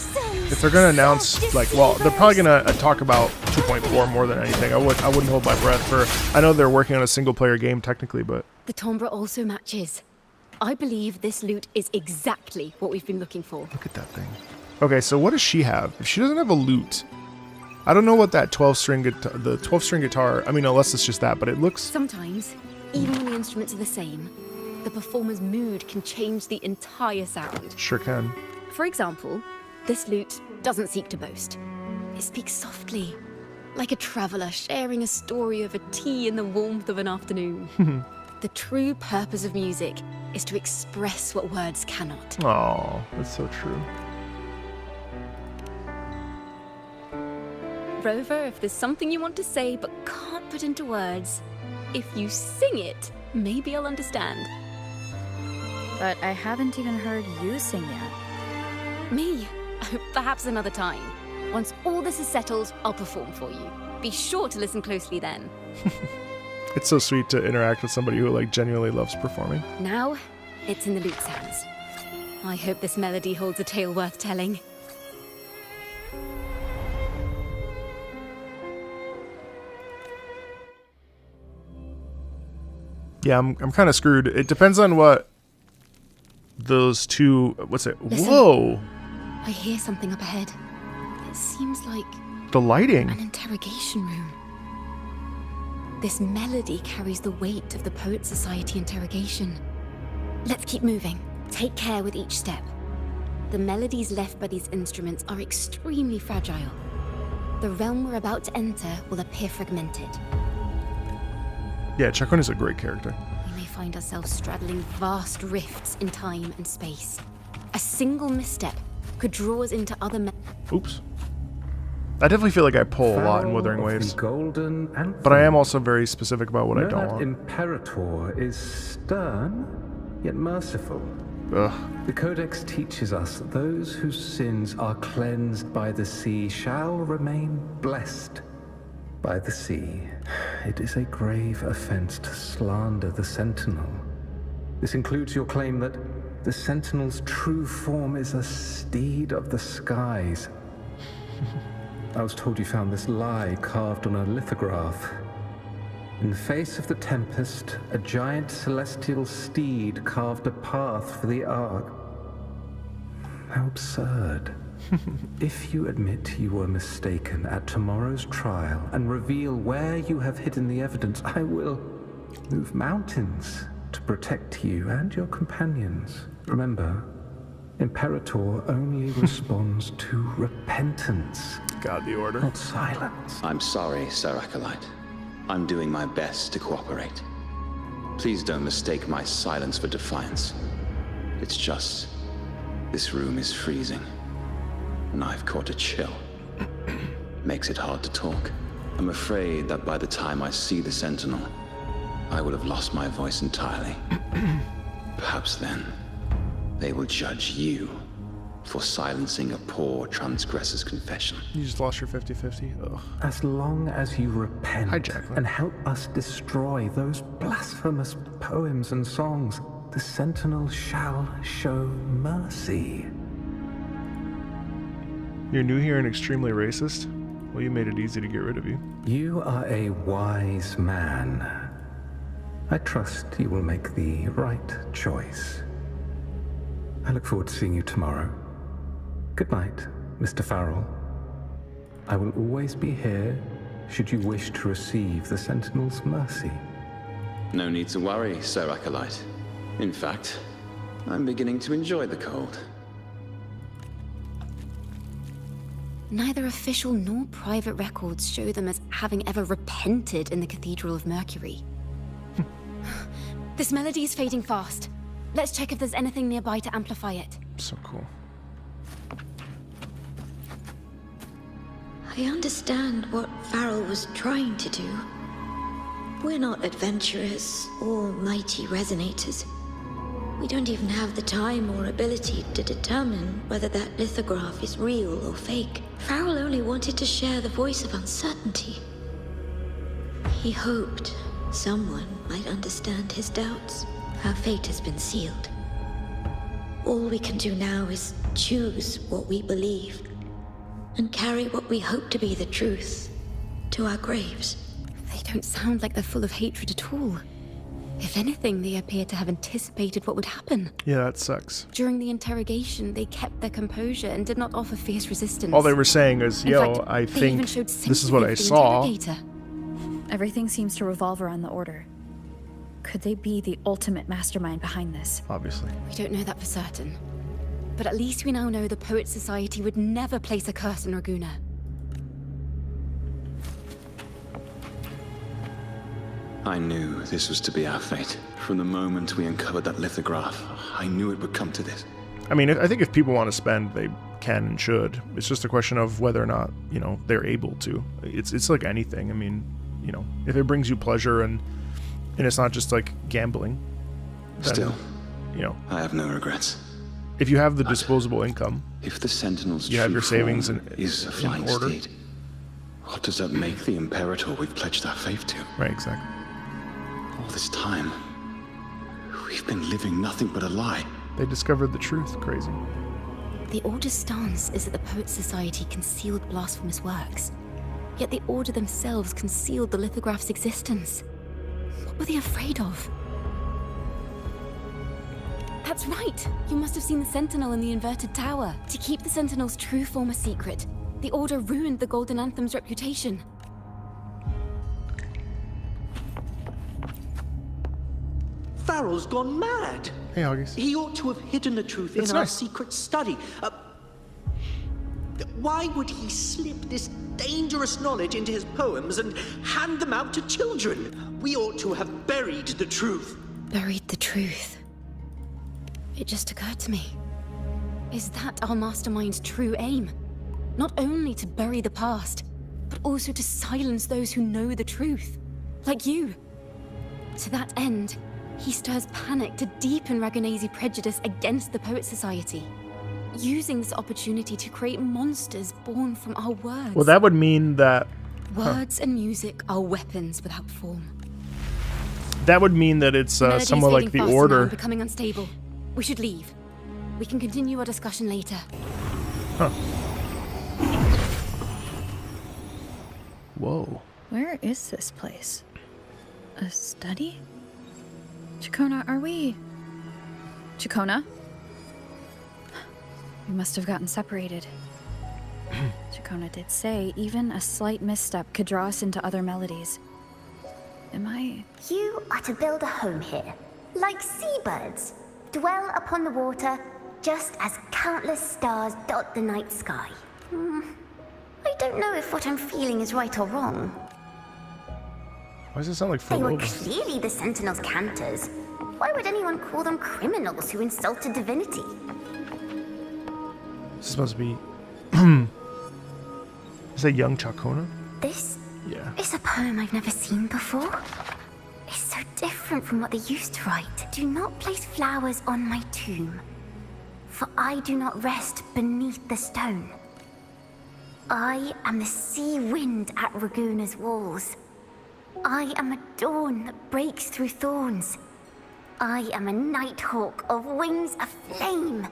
like, well, they're probably gonna talk about 2.4 more than anything. I wouldn't hold my breath for. I know they're working on a single player game technically, but The timbre also matches. I believe this lute is exactly what we've been looking for. look at that thing. Okay, so what does she have? If she doesn't have a lute, I don't know what that 12-string guitar, the 12-string guitar, I mean, unless it's just that, but it looks... Sometimes, even when the instruments are the same, the performer's mood can change the entire sound. Sure can. For example, this lute doesn't seek to boast. It speaks softly, like a traveller sharing a story over tea in the warmth of an afternoon. The true purpose of music is to express what words cannot. Oh, that's so true. Rover, if there's something you want to say but can't put into words, if you sing it, maybe I'll understand. But I haven't even heard you sing yet. Me? Perhaps another time. Once all this is settled, I'll perform for you. Be sure to listen closely then. It's so sweet to interact with somebody who like genuinely loves performing. Now, it's in the lute's hands. I hope this melody holds a tale worth telling. Yeah, I'm kind of screwed. It depends on what those two... What's it? Listen. Whoa! I hear something up ahead. It seems like The lighting. an interrogation room. This melody carries the weight of the Poet Society interrogation. Let's keep moving. Take care with each step. The melodies left by these instruments are extremely fragile. The realm we're about to enter will appear fragmented. Yeah, Ciaccona is a great character. We may find ourselves straddling vast rifts in time and space. A single misstep could draw us into other Oops. I definitely feel like I pull a lot in Wuthering Waves. But I am also very specific about what I don't want. Imperator is stern, yet merciful. Ugh. The Codex teaches us that those whose sins are cleansed by the sea shall remain blessed by the sea. It is a grave offense to slander the Sentinel. This includes your claim that the Sentinel's true form is a steed of the skies. I was told you found this lie carved on a lithograph. In the face of the tempest, a giant celestial steed carved a path for the Ark. How absurd. If you admit you were mistaken at tomorrow's trial and reveal where you have hidden the evidence, I will move mountains to protect you and your companions. Remember, Imperator only responds to repentance. God, the order. Not silence. I'm sorry, Sir Acolyte. I'm doing my best to cooperate. Please don't mistake my silence for defiance. It's just, this room is freezing, and I've caught a chill. Makes it hard to talk. I'm afraid that by the time I see the Sentinel, I will have lost my voice entirely. Perhaps then, they will judge you for silencing a poor transgressor's confession. You just lost your 50-50. Ugh. As long as you repent Hi, Jacqueline. and help us destroy those blasphemous poems and songs, the Sentinel shall show mercy. You're new here and extremely racist? Well, you made it easy to get rid of you. You are a wise man. I trust you will make the right choice. I look forward to seeing you tomorrow. Good night, Mr. Farrell. I will always be here should you wish to receive the Sentinel's mercy. No need to worry, Sir Acolyte. In fact, I'm beginning to enjoy the cold. Neither official nor private records show them as having ever repented in the Cathedral of Mercury. This melody is fading fast. Let's check if there's anything nearby to amplify it. So cool. I understand what Farrell was trying to do. We're not adventurers or mighty resonators. We don't even have the time or ability to determine whether that lithograph is real or fake. Farrell only wanted to share the voice of uncertainty. He hoped someone might understand his doubts. Our fate has been sealed. All we can do now is choose what we believe and carry what we hope to be the truth to our graves. They don't sound like they're full of hatred at all. If anything, they appear to have anticipated what would happen. Yeah, that sucks. During the interrogation, they kept their composure and did not offer fierce resistance. All they were saying is, In yo, fact, I they even think showed this is what I sympathy for the saw. interrogator. Everything seems to revolve around the Order. Could they be the ultimate mastermind behind this? Obviously. We don't know that for certain. But at least we now know the Poet Society would never place a curse on Raguna. I knew this was to be our fate. From the moment we uncovered that lithograph, I knew it would come to this. I mean, I think if people want to spend, they can and should. It's just a question of whether or not, you know, they're able to. It's like anything. I mean, you know, if it brings you pleasure and it's not just like gambling. Then, Still, you know, I have no regrets. if you have the disposable income, If the Sentinel's you have true your savings form is a flying order. steed, what does that make the Imperator we've pledged our faith to? Right, exactly. All this time, we've been living nothing but a lie. They discovered the truth. Crazy. The Order's stance is that the Poet Society concealed blasphemous works. Yet the Order themselves concealed the lithograph's existence. What were they afraid of? That's right! You must have seen the Sentinel in the inverted tower. To keep the Sentinel's true form a secret, the Order ruined the Golden Anthem's reputation. Farrell's gone mad. Hey, August. He ought to have hidden the truth in our secret study. Why would he slip this dangerous knowledge into his poems and hand them out to children? We ought to have buried the truth. Buried the truth. It just occurred to me. Is that our mastermind's true aim? Not only to bury the past, but also to silence those who know the truth. Like you. To that end, he stirs panic to deepen Ragonese prejudice against the Poet Society, using this opportunity to create monsters born from our words. Well, that would mean that... Words and music are weapons without form. That would mean that it's somewhat like the Order. Becoming unstable. We should leave. We can continue our discussion later. Huh. Whoa. Where is this place? A study? Ciaccona, are we... Ciaccona? We must have gotten separated. Ciaccona did say even a slight misstep could draw us into other melodies. Am I... You are to build a home here, like seabirds. Dwell upon the water, just as countless stars dot the night sky. I don't know if what I'm feeling is right or wrong. Why does it sound like They were Phil clearly the Sentinel's cantors. Why would anyone call them criminals who insulted divinity? This is supposed to be... Is that young Ciaccona? This Yeah. is a poem I've never seen before. It's so different from what they used to write. Do not place flowers on my tomb, for I do not rest beneath the stone. I am the sea wind at Raguna's walls. I am a dawn that breaks through thorns. I am a nighthawk of wings of flame,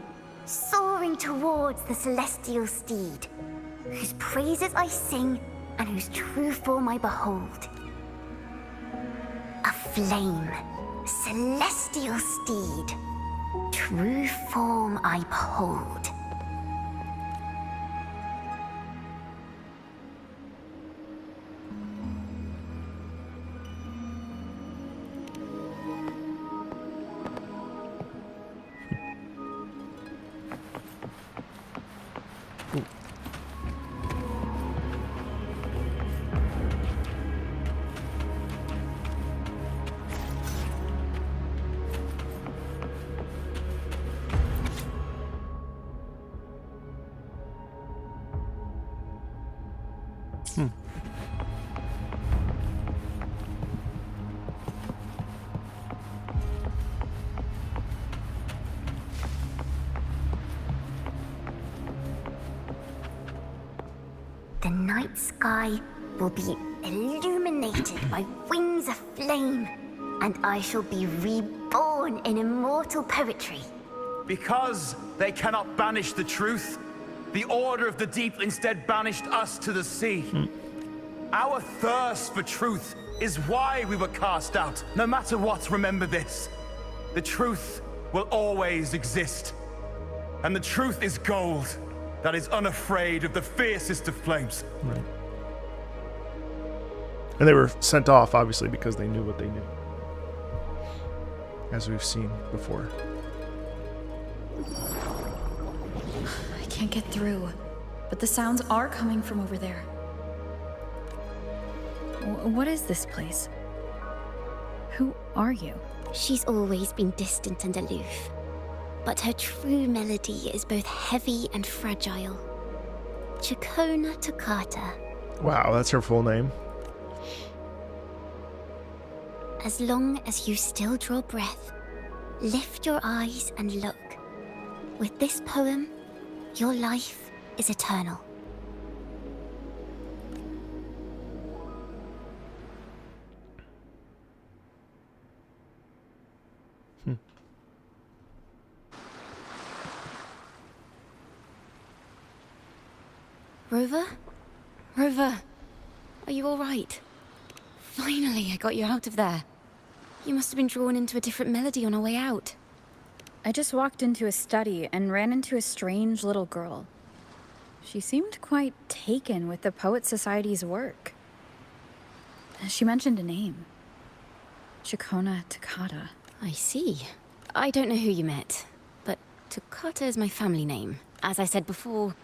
soaring towards the celestial steed, whose praises I sing and whose true form I behold. A flame, celestial steed, true form I behold. The night sky will be illuminated by wings of flame, and I shall be reborn in immortal poetry. Because they cannot banish the truth, the Order of the Deep instead banished us to the sea. Our thirst for truth is why we were cast out. No matter what, remember this. The truth will always exist. And the truth is gold that is unafraid of the fiercest of flames. Right. And they were sent off, obviously, because they knew what they knew. As we've seen before. I can't get through, but the sounds are coming from over there. What is this place? Who are you? She's always been distant and aloof, but her true melody is both heavy and fragile. Ciaccona Toccata. Wow, that's her full name. As long as you still draw breath, lift your eyes and look. With this poem, your life is eternal. Rover? Rover, are you all right? Finally, I got you out of there. You must have been drawn into a different melody on our way out. I just walked into a study and ran into a strange little girl. She seemed quite taken with the Poet Society's work. She mentioned a name. Ciaccona Toccata. I see. I don't know who you met, but Toccata is my family name. As I said before,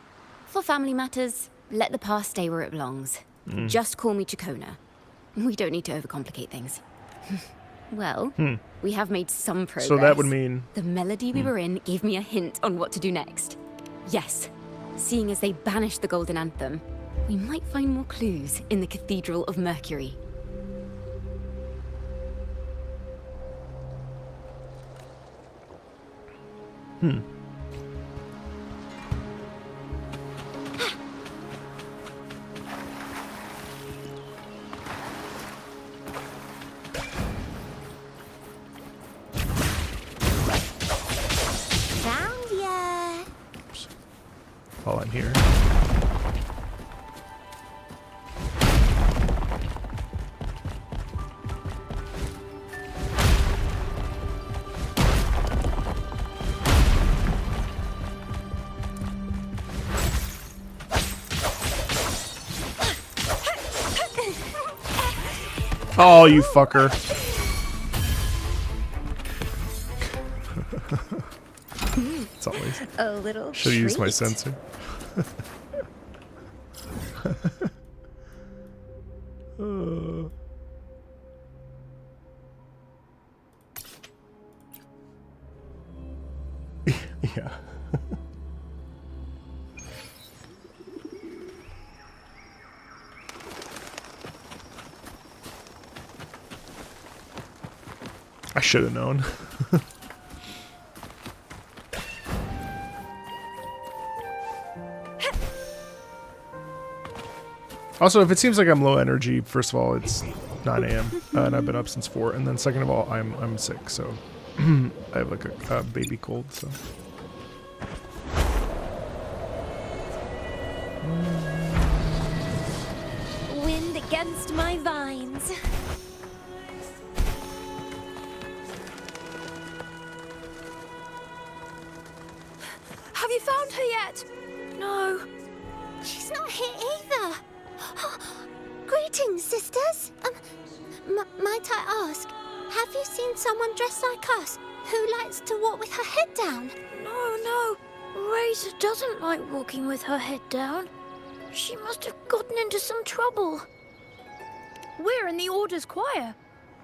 for family matters, let the past stay where it belongs. Just call me Ciaccona. We don't need to overcomplicate things. Well, we have made some progress. So that would mean... The melody we were in gave me a hint on what to do next. Yes, seeing as they banished the Golden Anthem, we might find more clues in the Cathedral of Mercury. While I'm here. Oh, you fucker. It's always... A little Should have used my treat. sensor. Yeah. I should have known. Also, if it seems like I'm low energy, first of all, it's 9 a.m. And I've been up since 4. And then second of all, I'm sick, so I have like a baby cold, so. Wind against my vines. Have you found her yet? No. She's not here either. Greetings, sisters. Might I ask, have you seen someone dressed like us who likes to walk with her head down? No. Razor doesn't like walking with her head down. She must have gotten into some trouble. We're in the Order's choir.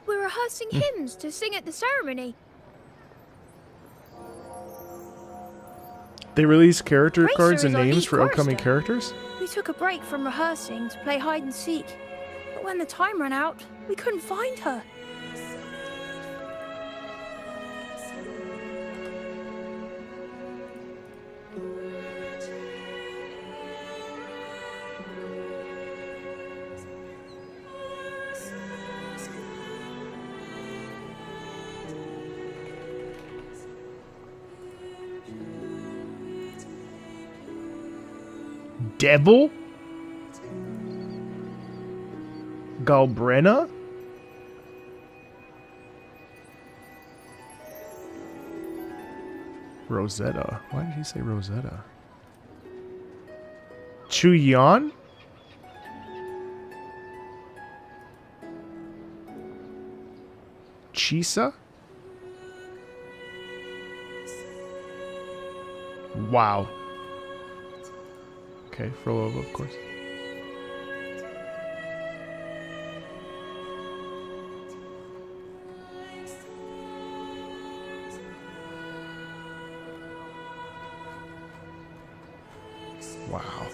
We're rehearsing hymns to sing at the ceremony. They release character Racer cards and is our names lead for upcoming chorister. characters? We took a break from rehearsing to play hide and seek. But when the time ran out, we couldn't find her. Devil? Galbrena? Rosetta. Why did he say Rosetta? Chuyan? Chisa? Wow. Okay, Frolova, of course. Wow.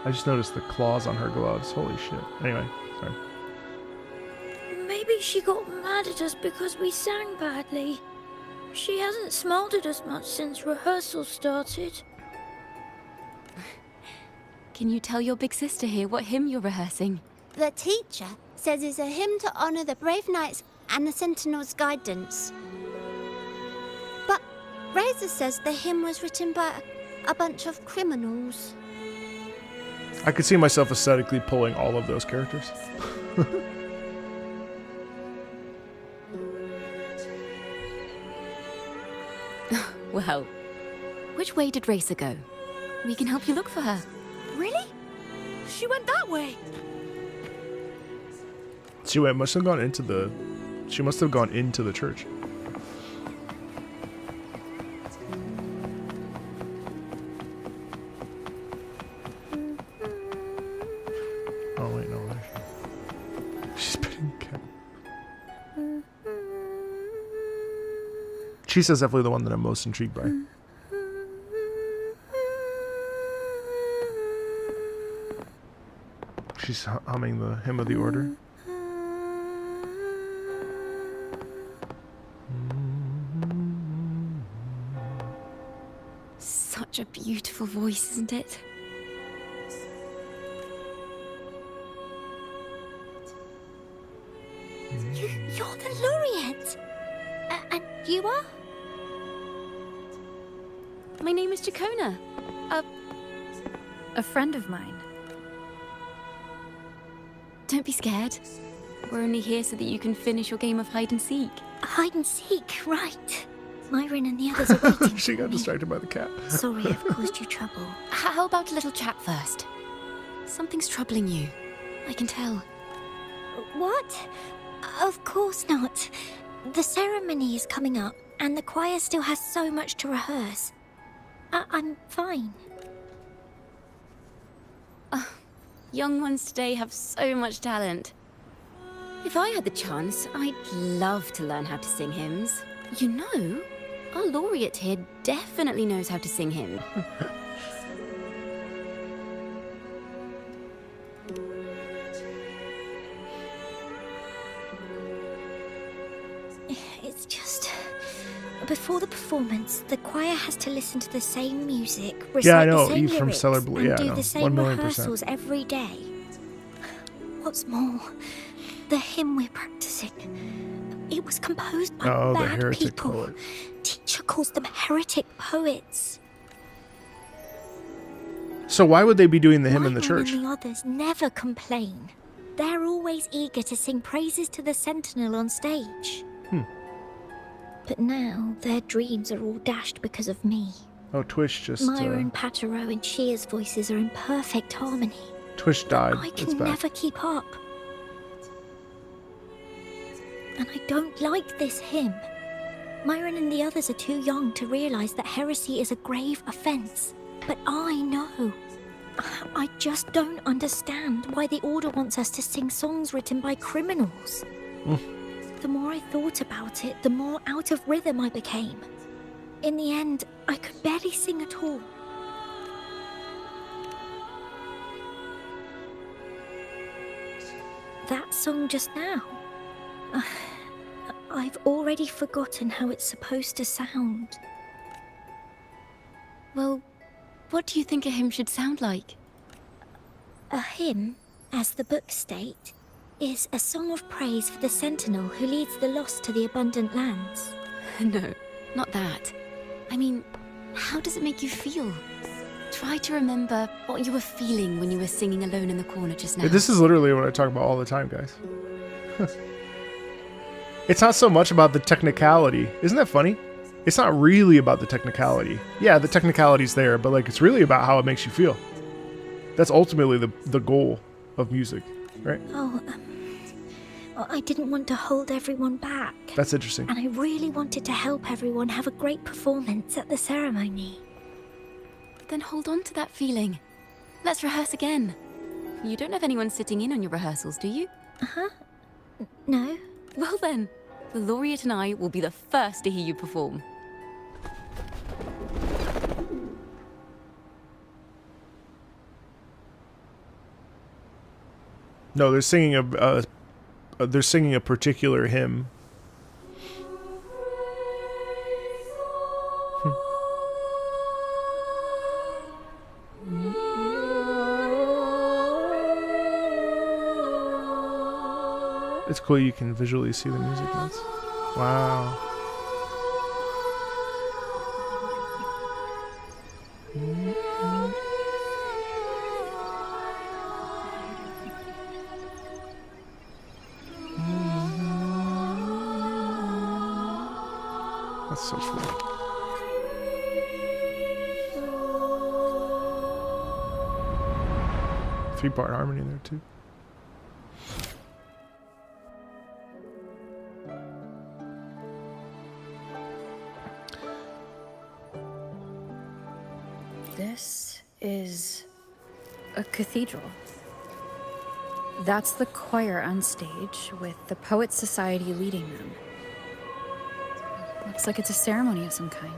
I just noticed the claws on her gloves. Holy shit. Anyway, sorry. Maybe she got mad at us because we sang badly. She hasn't smiled at us much since rehearsal started. Can you tell your big sister here what hymn you're rehearsing? The teacher says it's a hymn to honor the brave knights and the Sentinel's guidance. But Razor says the hymn was written by a bunch of criminals. I could see myself aesthetically pulling all of those characters. Well, which way did Racer go? We can help you look for her. Really? She went that way. She must have gone into the. She must have gone into the church. Oh wait, no. She's petting the cat. Chisa's definitely the one that I'm most intrigued by. She's humming the hymn of the order. Such a beautiful voice, isn't it? You're the laureate! And you are? My name is Ciaccona. A friend of mine. Don't be scared. We're only here so that you can finish your game of hide and seek. Hide and seek, right. Myron and the others are waiting. She got distracted by the cat. Sorry I've caused you trouble. How about a little chat first? Something's troubling you. I can tell. What? Of course not. The ceremony is coming up, and the choir still has so much to rehearse. I'm fine. Young ones today have so much talent. If I had the chance, I'd love to learn how to sing hymns. You know, our laureate here definitely knows how to sing hymns. It's just... Before the performance, the choir has to listen to the same music, recite the same lyrics, and do the same rehearsals every day. What's more, the hymn we're practicing, it was composed by bad people. Poet. Teacher calls them heretic poets. So why would they be doing the hymn in the church? And the others never complain. They're always eager to sing praises to the Sentinel on stage. But now their dreams are all dashed because of me. Oh, Twish just... Myron, Patero, and Shia's voices are in perfect harmony. Twish died. I can never keep up. And I don't like this hymn. Myron and the others are too young to realize that heresy is a grave offense. But I know. I just don't understand why the Order wants us to sing songs written by criminals. The more I thought about it, the more out of rhythm I became. In the end, I could barely sing at all. That song just now. I've already forgotten how it's supposed to sound. Well, what do you think a hymn should sound like? A hymn, as the books state, is a song of praise for the Sentinel who leads the lost to the abundant lands. No, not that. I mean, How does it make you feel? Try to remember what you were feeling when you were singing alone in the corner just now. This is literally what I talk about all the time, guys. It's not so much about the technicality. Isn't that funny? It's not really about the technicality. Yeah, the technicality's there, but like it's really about how it makes you feel. That's ultimately the goal of music, right? Oh, I didn't want to hold everyone back. That's interesting. And I really wanted to help everyone have a great performance at the ceremony. Then hold on to that feeling. Let's rehearse again. You don't have anyone sitting in on your rehearsals, do you? Uh-huh. No. Well then, the laureate and I will be the first to hear you perform. No, they're singing a particular hymn. It's cool you can visually see the music notes. Wow. That's so cool. Three-part harmony in there too. This is a cathedral. That's the choir on stage with the Poets Society leading them. Looks like it's a ceremony of some kind.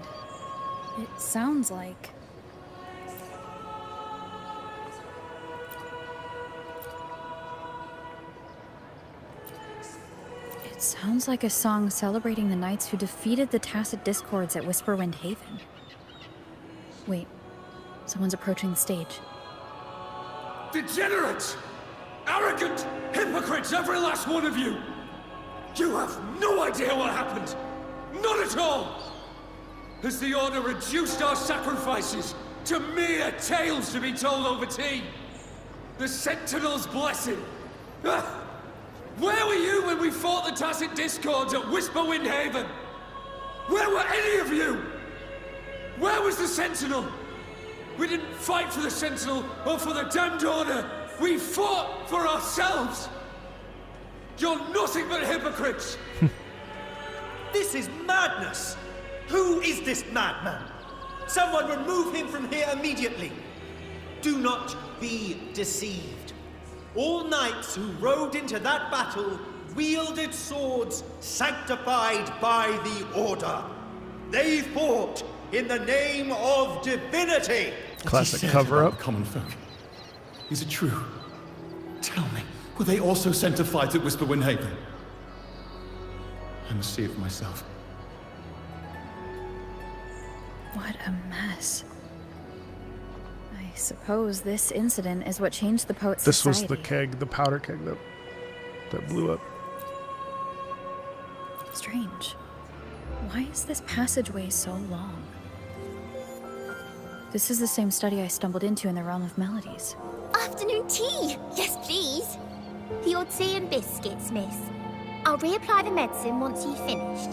It sounds like... It sounds like a song celebrating the knights who defeated the Tacit Discords at Whisperwind Haven. Wait, someone's approaching the stage. Degenerates! Arrogant hypocrites, every last one of you! You have no idea what happened! Not at all! Has the Order reduced our sacrifices to mere tales to be told over tea? The Sentinel's blessing! Ah! Where were you when we fought the Tacit Discords at Whisperwind Haven? Where were any of you? Where was the Sentinel? We didn't fight for the Sentinel or for the damned Order. We fought for ourselves. You're nothing but hypocrites. This is madness! Who is this madman? Someone remove him from here immediately. Do not be deceived. All knights who rode into that battle wielded swords sanctified by the Order. They fought in the name of divinity. Classic cover-up. Common folk. Is it true? Tell me, were they also sent to fight at Whisperwind Haven? I must see it for myself. What a mess. I suppose this incident is what changed the Poets This Society. was the keg, the powder keg that blew up. Strange. Why is this passageway so long? This is the same study I stumbled into in the Realm of Melodies. Afternoon tea! Yes, please. Your tea and biscuits, miss. I'll reapply the medicine once you've finished.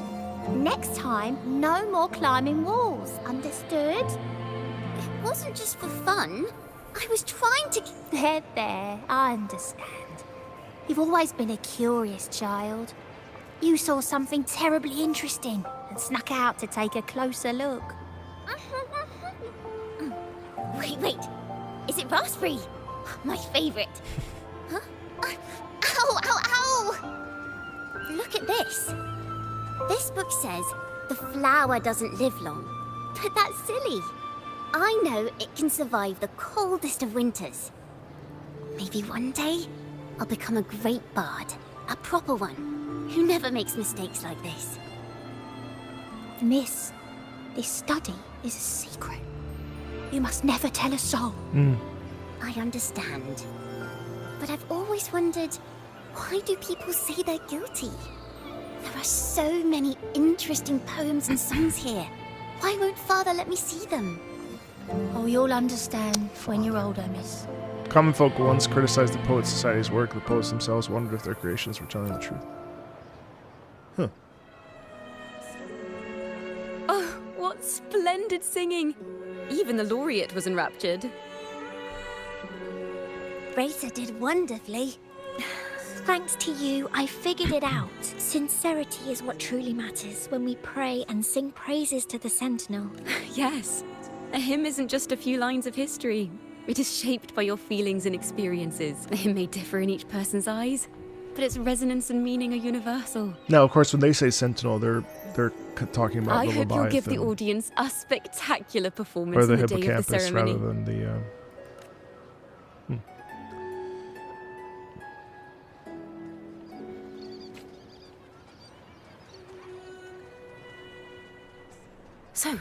Next time, no more climbing walls. Understood? It wasn't just for fun. I was trying to... There. I understand. You've always been a curious child. You saw something terribly interesting and snuck out to take a closer look. Wait. Is it raspberry? My favorite. Huh? Ow! Look at this. This book says the flower doesn't live long. But that's silly. I know it can survive the coldest of winters. Maybe one day I'll become a great bard. A proper one. Who never makes mistakes like this. Miss, this study is a secret. You must never tell a soul. I understand. But I've always wondered, why do people say they're guilty? There are so many interesting poems and songs here. Why won't Father let me see them? Oh, you'll understand when you're older, miss. Common folk once criticized the Poets Society's work. The poets themselves wondered if their creations were telling the truth. Huh. Oh, what splendid singing! Even the laureate was enraptured. Razor did wonderfully. Thanks to you, I figured it out. Sincerity is what truly matters when we pray and sing praises to the Sentinel. Yes, a hymn isn't just a few lines of history. It is shaped by your feelings and experiences. It may differ in each person's eyes, but its resonance and meaning are universal. Now, of course, when they say Sentinel, they're talking about I the hope you'll give the Leviathan, audience a spectacular performance or the on the day of the hippocampus ceremony. rather than the. So,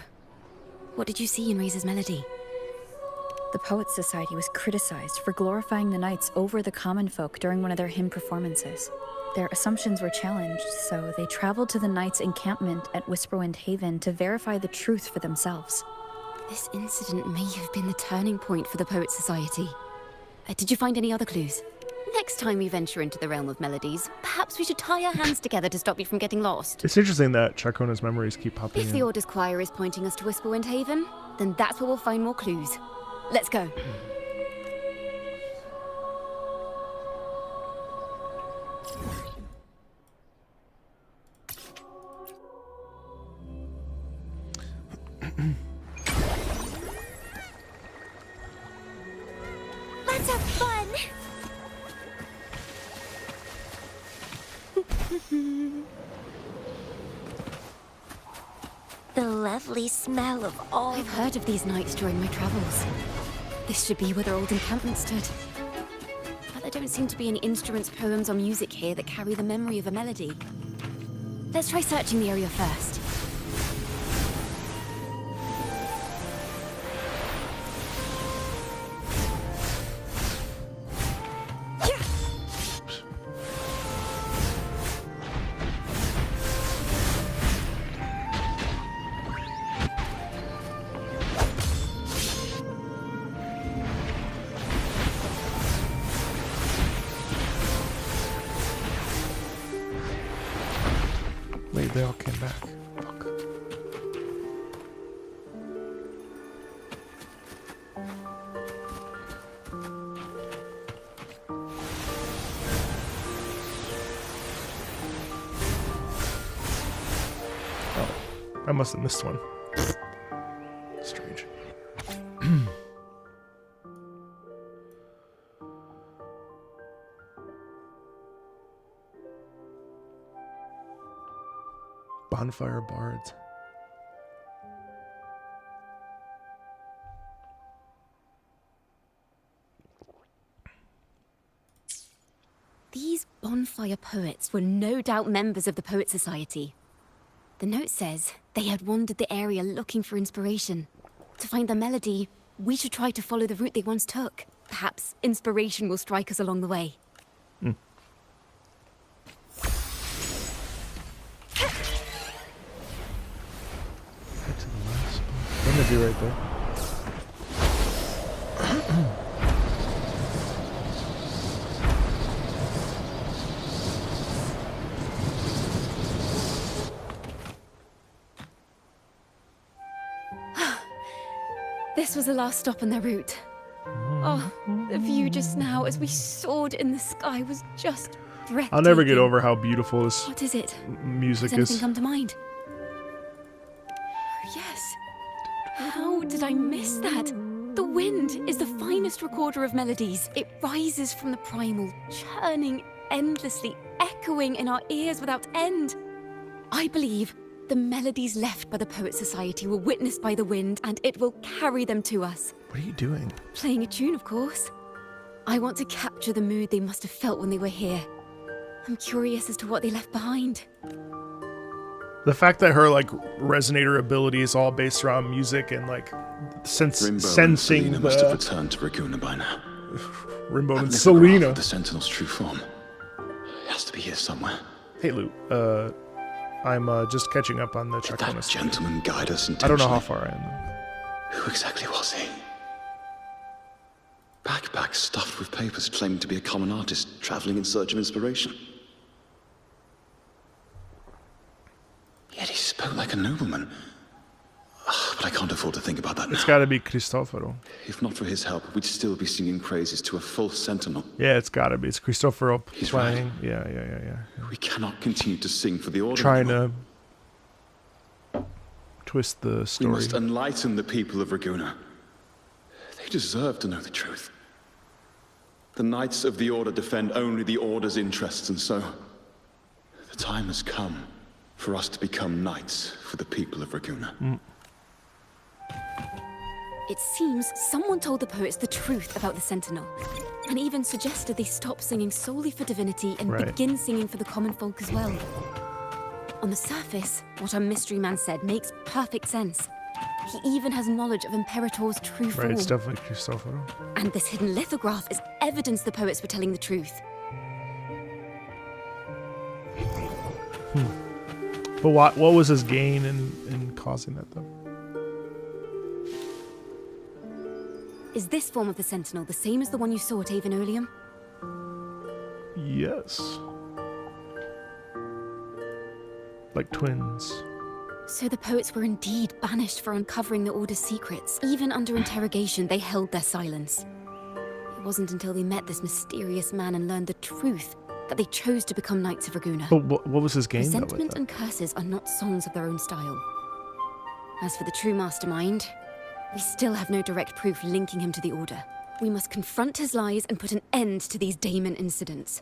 what did you see in Razor's melody? The Poets Society was criticized for glorifying the knights over the common folk during one of their hymn performances. Their assumptions were challenged, so they traveled to the knights' encampment at Whisperwind Haven to verify the truth for themselves. This incident may have been the turning point for the Poets Society. Did you find any other clues? Next time we venture into the realm of melodies, perhaps we should tie our hands together to stop you from getting lost. It's interesting that Ciaccona's memories keep popping If in. the Order's choir is pointing us to Whisperwind Haven, then that's where we'll find more clues. Let's go. Let's have fun! The lovely smell of all. I've heard of these nights during my travels. This should be where their old encampment stood. But there don't seem to be any instruments, poems, or music here that carry the memory of a melody. Let's try searching the area first. Wait, they all came back. Fuck. Oh, I must have missed one. Strange. Bonfire bards. These bonfire poets were no doubt members of the Poet Society. The note says they had wandered the area looking for inspiration. To find the melody, we should try to follow the route they once took. Perhaps inspiration will strike us along the way. I'm gonna be right there. This was the last stop on their route. Oh, the view just now as we soared in the sky was just breathtaking. I'll never get over how beautiful this What is it? music Has anything is. come to mind? Yes. How did I miss that? The wind is the finest recorder of melodies. It rises from the primal, churning endlessly, echoing in our ears without end. I believe the melodies left by the Poet Society were witnessed by the wind, and it will carry them to us. What are you doing? Playing a tune, of course. I want to capture the mood they must have felt when they were here. I'm curious as to what they left behind. The fact that her like resonator ability is all based around music and like Rimbo sensing and Selena must have the returned to Raguna by now. Rimbo and That Selena. lithograph of the Sentinel's true form. It has to be here somewhere. Hey Lou, I'm just catching up on the Ciaccona That story. gentleman guide us I don't know intentionally? how far I am. Who exactly was he? Backpack stuffed with papers claiming to be a common artist traveling in search of inspiration. Yet he spoke like a nobleman. But I can't afford to think about that now. It's got to be Cristoforo. If not for his help, we'd still be singing praises to a false sentinel. Yeah, it's got to be. It's Cristoforo He's playing. right. Yeah. We cannot continue to sing for the order. Trying to twist the We story. must enlighten the people of Raguna. They deserve to know the truth. The Knights of the Order defend only the Order's interests, and so the time has come for us to become knights for the people of Raguna. It seems someone told the poets the truth about the Sentinel, and even suggested they stop singing solely for divinity and Right. begin singing for the common folk as well. On the surface, what our mystery man said makes perfect sense. He even has knowledge of Imperator's true form. Right, it's definitely Cristoforo. And this hidden lithograph is evidence the poets were telling the truth. But what was his gain in causing that, though? Is this form of the Sentinel the same as the one you saw at Avon Oleum? Yes. Like twins. So the poets were indeed banished for uncovering the Order's secrets. Even under interrogation, they held their silence. It wasn't until they met this mysterious man and learned the truth that they chose to become Knights of Raguna. But what was his gain, though, with Resentment that? and curses are not songs of their own style. As for the true mastermind, we still have no direct proof linking him to the Order. We must confront his lies and put an end to these Daemon incidents.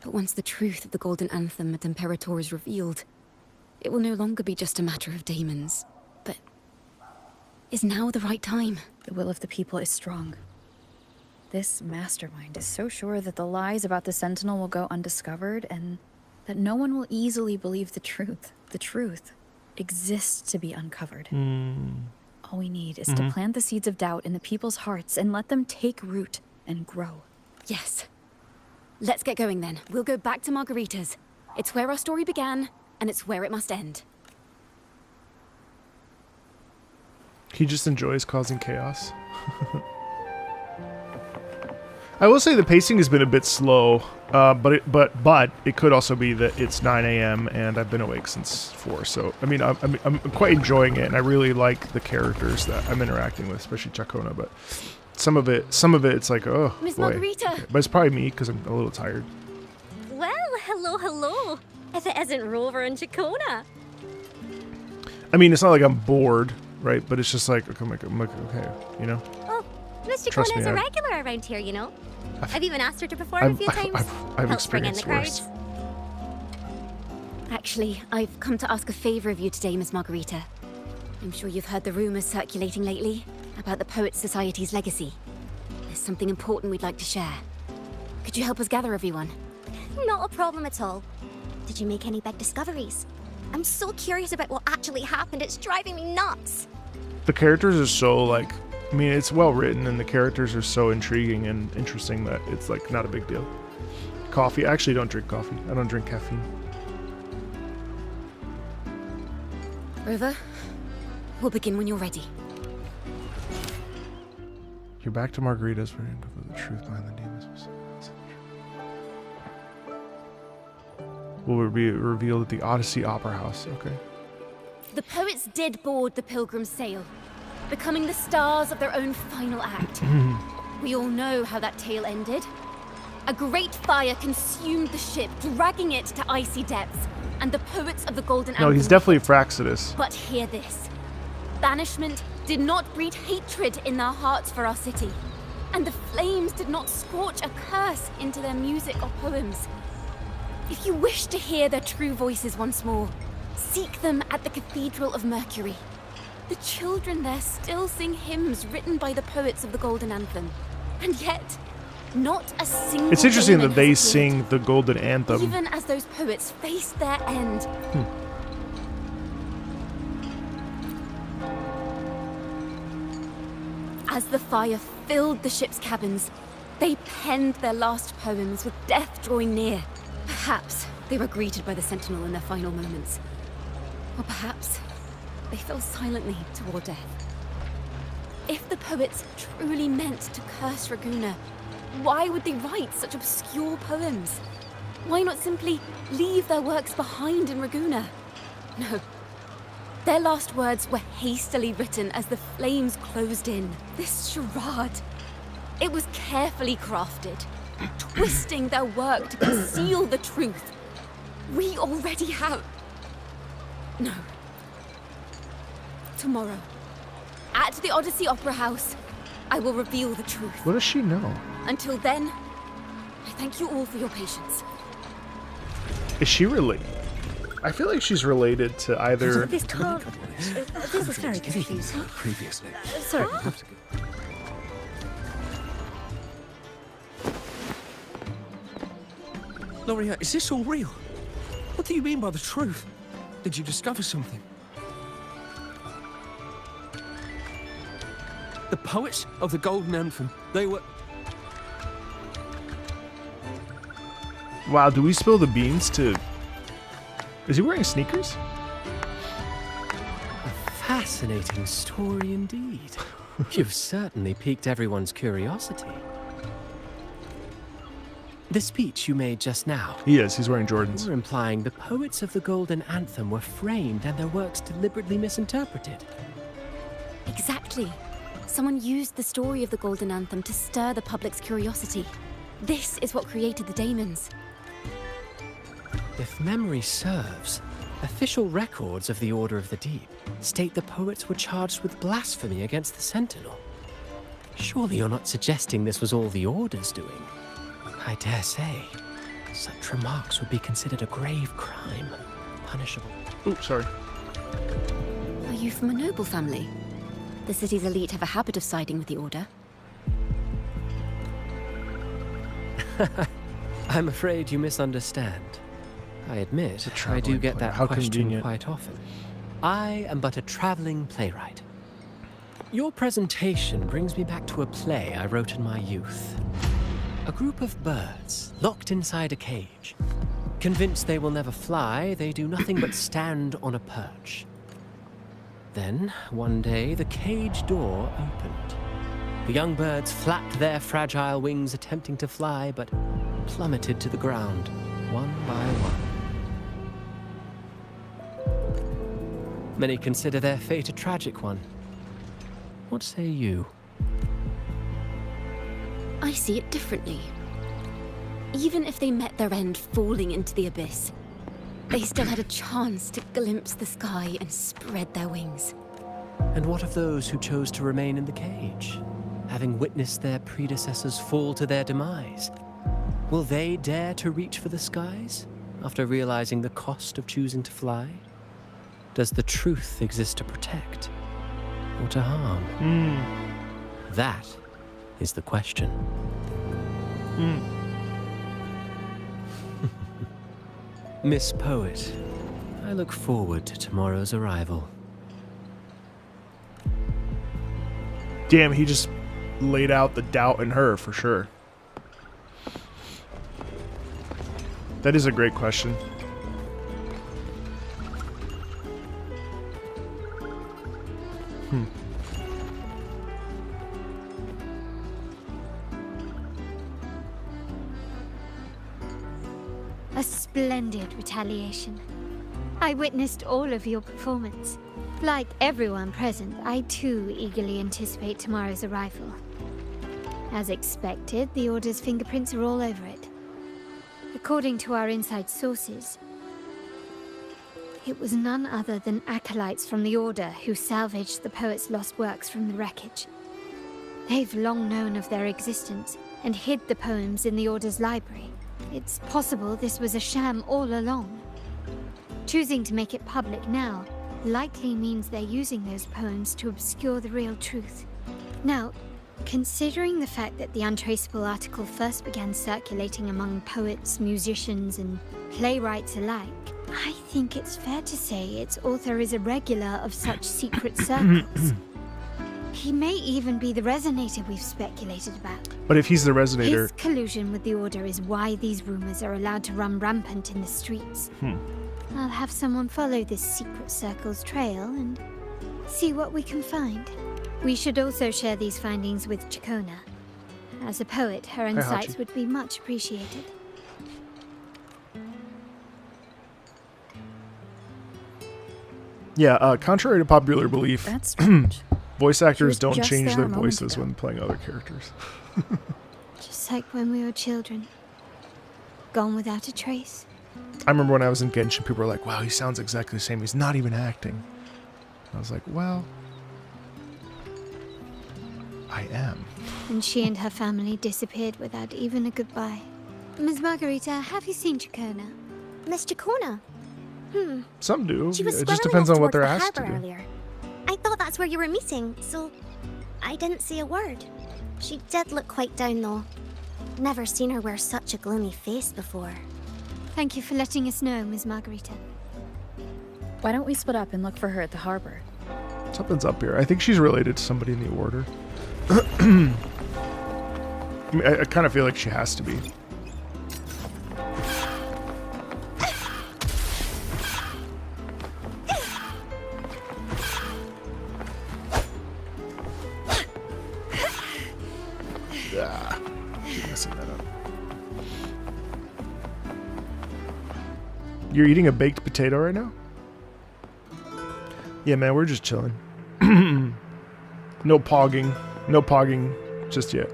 But once the truth of the Golden Anthem at Imperator is revealed, it will no longer be just a matter of daemons. But is now the right time? The will of the people is strong. This mastermind is so sure that the lies about the Sentinel will go undiscovered and that no one will easily believe the truth. The truth exists to be uncovered. All we need is to plant the seeds of doubt in the people's hearts and let them take root and grow. Yes. Let's get going then. We'll go back to Margarita's. It's where our story began, and it's where it must end. He just enjoys causing chaos. I will say the pacing has been a bit slow, but it could also be that it's 9 a.m. and I've been awake since 4. So I mean, I'm quite enjoying it, and I really like the characters that I'm interacting with, especially Ciaccona. But some of it, it's like, oh Miss boy. Margarita. But it's probably me because I'm a little tired. Well, hello. If it isn't Rover and Ciaccona. I mean, it's not like I'm bored, right? But it's just like, I'm like okay, you know. Oh, Miss Trust Ciaccona is me, a I've- regular around here, you know. I've even asked her to perform a few times. I've Helps bring in the experienced worse. crowds. Actually, I've come to ask a favor of you today, Miss Margarita. I'm sure you've heard the rumors circulating lately about the Poets Society's legacy. There's something important we'd like to share. Could you help us gather everyone? Not a problem at all. Did you make any big discoveries? I'm so curious about what actually happened. It's driving me nuts. The characters are so like, I mean, it's well written, and the characters are so intriguing and interesting that it's like not a big deal. Coffee. I actually don't drink coffee. I don't drink caffeine. Rover, we'll begin when you're ready. You're back to Margarita's for the truth behind the demons. Will be revealed at the Odyssey Opera House. Okay. The poets did board the Pilgrim's sail, becoming the stars of their own final act. We all know how that tale ended. A great fire consumed the ship, dragging it to icy depths, and the poets of the Golden Anthem... No, he's definitely Fraxidus. But hear this. Banishment did not breed hatred in their hearts for our city, and the flames did not scorch a curse into their music or poems. If you wish to hear their true voices once more, seek them at the Cathedral of Mercury. The children there still sing hymns written by the poets of the Golden Anthem. And yet, not a single It's interesting demon that they has appeared, sing the Golden Anthem. even as those poets face their end. As the fire filled the ship's cabins, they penned their last poems with death drawing near. Perhaps they were greeted by the Sentinel in their final moments. Or perhaps they fell silently toward death. If the poets truly meant to curse Raguna, why would they write such obscure poems? Why not simply leave their works behind in Raguna? No. Their last words were hastily written as the flames closed in. This charade, it was carefully crafted, twisting their work to conceal the truth. We already have... No. Tomorrow, at the Odyssey Opera House, I will reveal the truth. What does she know? Until then, I thank you all for your patience. Is she related? I feel like she's related to either... This can't... This is very confusing. Previously. Sorry. Loria, is this all real? What do you mean by the truth? Did you discover something? The poets of the Golden Anthem, they were... Wow, do we spill the beans to... Is he wearing sneakers? A fascinating story indeed. You've certainly piqued everyone's curiosity. The speech you made just now... He is, he's wearing Jordans. You're implying the poets of the Golden Anthem were framed and their works deliberately misinterpreted. Exactly. Someone used the story of the Golden Anthem to stir the public's curiosity. This is what created the daemons. If memory serves, official records of the Order of the Deep state the poets were charged with blasphemy against the Sentinel. Surely you're not suggesting this was all the Order's doing? I dare say, such remarks would be considered a grave crime, punishable. Oops, sorry. Are you from a noble family? The city's elite have a habit of siding with the Order. I'm afraid you misunderstand. I admit, I do get that question convenient. quite often. I am but a traveling playwright. Your presentation brings me back to a play I wrote in my youth. A group of birds, locked inside a cage. Convinced they will never fly, they do nothing but stand on a perch. Then, one day, the cage door opened. The young birds flapped their fragile wings attempting to fly, but plummeted to the ground, one by one. Many consider their fate a tragic one. What say you? I see it differently. Even if they met their end falling into the abyss, they still had a chance to glimpse the sky and spread their wings. And what of those who chose to remain in the cage, having witnessed their predecessors fall to their demise? Will they dare to reach for the skies after realizing the cost of choosing to fly? Does the truth exist to protect or to harm? That is the question. Miss Poet, I look forward to tomorrow's arrival. Damn, he just laid out the doubt in her, for sure. That is a great question. A splendid retaliation. I witnessed all of your performance. Like everyone present, I too eagerly anticipate tomorrow's arrival. As expected, the Order's fingerprints are all over it. According to our inside sources, it was none other than acolytes from the Order who salvaged the poet's lost works from the wreckage. They've long known of their existence and hid the poems in the Order's library. It's possible this was a sham all along. Choosing to make it public now likely means they're using those poems to obscure the real truth. Now, considering the fact that the untraceable article first began circulating among poets, musicians, and playwrights alike, I think it's fair to say its author is a regular of such secret circles. He may even be the resonator we've speculated about. But if he's the resonator... His collusion with the Order is why these rumors are allowed to run rampant in the streets. I'll have someone follow this secret circle's trail and see what we can find. We should also share these findings with Ciaccona. As a poet, her insights would be much appreciated. Yeah, contrary to popular belief, That's strange. voice actors was don't just change there their a moment voices ago. when playing other characters. Just like when we were children. Gone without a trace. I remember when I was in Genshin, people were like, wow, he sounds exactly the same. He's not even acting. I was like, well, I am. And she and her family disappeared without even a goodbye. Ms. Margarita, have you seen Ciaccona? Miss Ciaccona? Some do. She was It just squirreling depends off on what towards they're the asked to harbor do. earlier. I thought that's where you were meeting, so I didn't say a word. She did look quite down, though. Never seen her wear such a gloomy face before. Thank you for letting us know, Ms. Margarita. Why don't we split up and look for her at the harbor? Something's up here. I think she's related to somebody in the Order. I mean, I kind of feel like she has to be. Ah, keep messing that up. You're eating a baked potato right now? Yeah, man, we're just chilling. No pogging. No pogging just yet.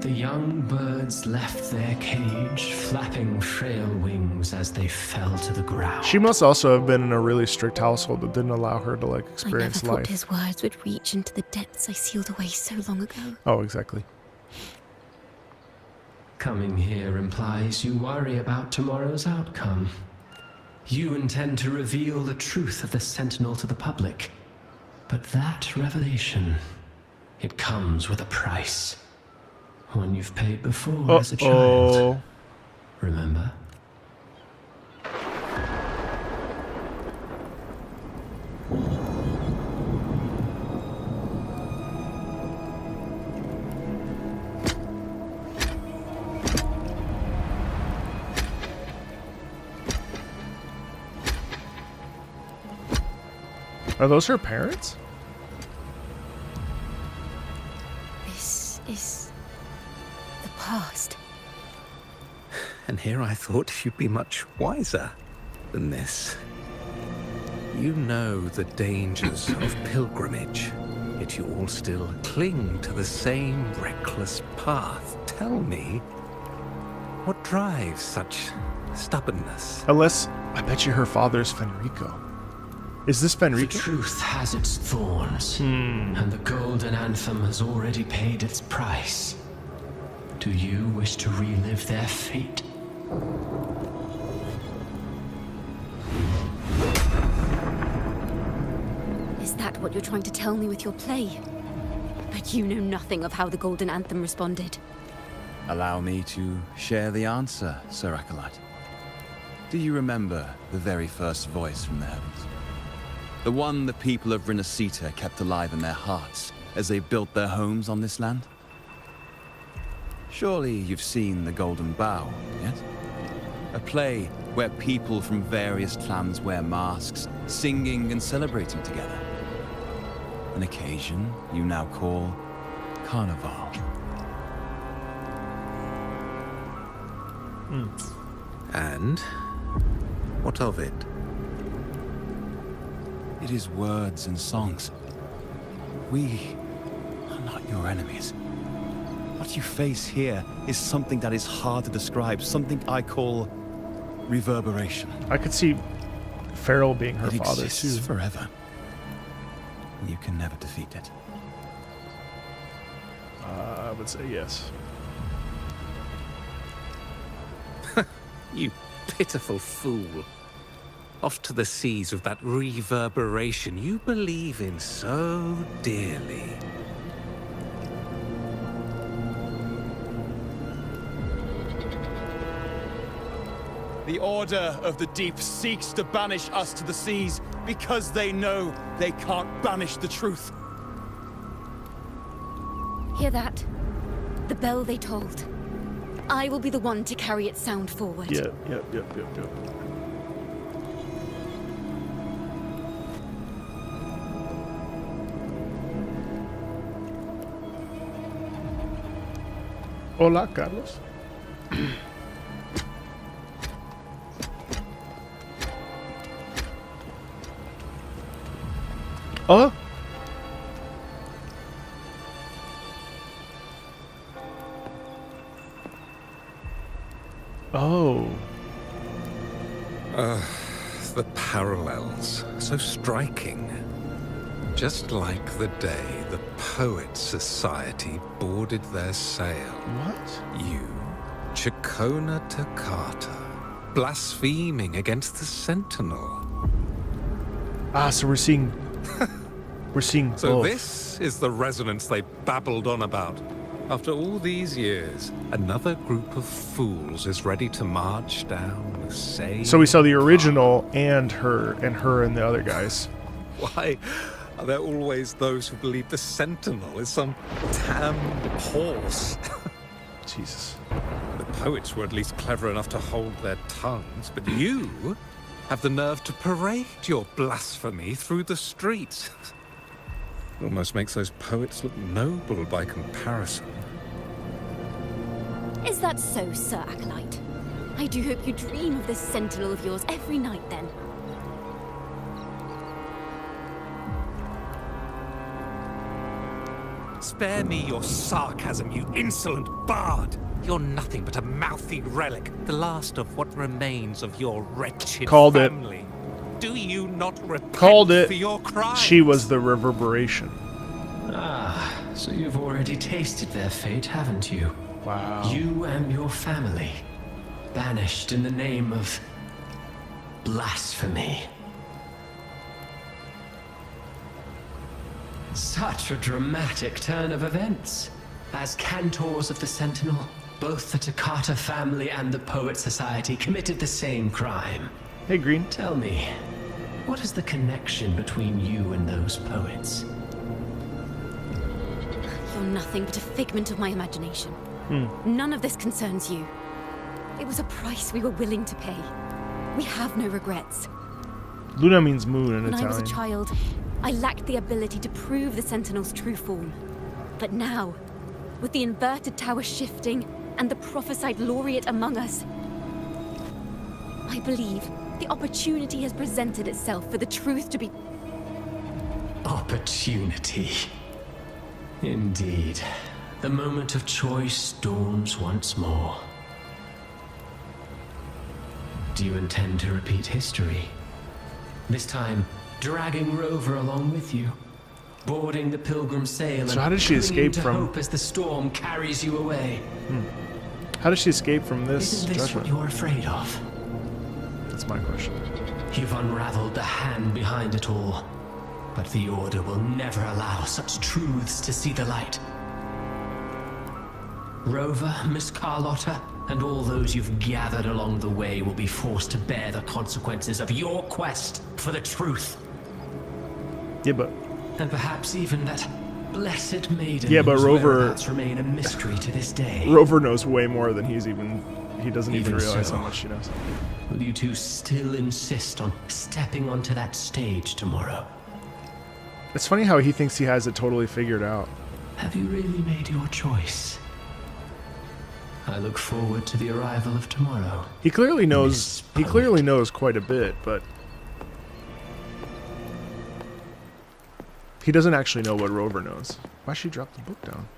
The young birds left their cage, flapping frail wings as they fell to the ground. She must also have been in a really strict household that didn't allow her to, like, I never experience thought life. his words would reach into the depths I sealed away so long ago. Oh, exactly. Coming here implies you worry about tomorrow's outcome. You intend to reveal the truth of the Sentinel to the public. But that revelation, it comes with a price. One you've paid before as a child. Remember? Are those her parents? This is the past. And here I thought you'd be much wiser than this. You know the dangers of pilgrimage, yet you all still cling to the same reckless path. Tell me, what drives such stubbornness? Unless, I bet you her father's Fenrico. Is this The Fenrico? truth has its thorns, and the golden anthem has already paid its price. Do you wish to relive their fate? Is that what you're trying to tell me with your play? But you know nothing of how the Golden Anthem responded. Allow me to share the answer, Sir Acolyte. Do you remember the very first voice from the heavens? The one the people of Rinascita kept alive in their hearts as they built their homes on this land? Surely you've seen The Golden Bough, yet? A play where people from various clans wear masks, singing and celebrating together. An occasion you now call Carnival. And what of it? It is words and songs. We are not your enemies. What you face here is something that is hard to describe, something I call reverberation. I could see Farrell being her It father, exists too. forever. You can never defeat it. I would say yes. You pitiful fool. Off to the seas with that reverberation you believe in so dearly. The Order of the Deep seeks to banish us to the seas because they know they can't banish the truth. Hear that? the bell they tolled. I will be the one to carry its sound forward. Yep. Hola, Carlos. Oh. Oh. The parallels, so striking. Just like the day the Poets Society boarded their sail. What? You, Ciaccona Toccata, blaspheming against the Sentinel. Ah, so we're seeing So both. this is the resonance they babbled on about. After all these years, another group of fools is ready to march down the same. So we saw the original and her and the other guys. Why are there always those who believe the Sentinel is some damn horse? Jesus. The poets were at least clever enough to hold their tongues, but you have the nerve to parade your blasphemy through the streets. Almost makes those poets look noble by comparison. Is that so, Sir Acolyte? I do hope you dream of this sentinel of yours every night, then. Spare me your sarcasm, you insolent bard! You're nothing but a mouthy relic, the last of what remains of your wretched family. Do you not repent for your crime? She was the reverberation. Ah, so you've already tasted their fate, haven't you? Wow. You and your family, banished in the name of blasphemy. Such a dramatic turn of events. As cantors of the Sentinel, both the Toccata family and the Poet Society committed the same crime. Hey, Green. Tell me, what is the connection between you and those poets? You're nothing but a figment of my imagination. None of this concerns you. It was a price we were willing to pay. We have no regrets. Luna means moon in When Italian. I was a child, I lacked the ability to prove the Sentinel's true form. But now, with the inverted tower shifting and the prophesied laureate among us, I believe the opportunity has presented itself for the truth to be... Opportunity. Indeed. The moment of choice dawns once more. Do you intend to repeat history? This time, dragging Rover along with you, boarding the pilgrim sail So how did she escape from... hope as the storm carries you away? How did she escape from this Isn't this judgment? what you're afraid of? That's my question. You've unraveled the hand behind it all, but the Order will never allow such truths to see the light. Rover, Miss Carlotta, and all those you've gathered along the way will be forced to bear the consequences of your quest for the truth. Yeah, but... And perhaps even that blessed maiden Yeah, but whose Rover... whereabouts remain a mystery to this day. Rover knows way more than he's even... He doesn't even realize so, how much he knows. Will you two still insist on stepping onto that stage tomorrow? It's funny how he thinks he has it totally figured out. Have you really made your choice? I look forward to the arrival of tomorrow. He clearly knows... He clearly knows quite a bit, but... He doesn't actually know what Rover knows. Why'd she drop the book down?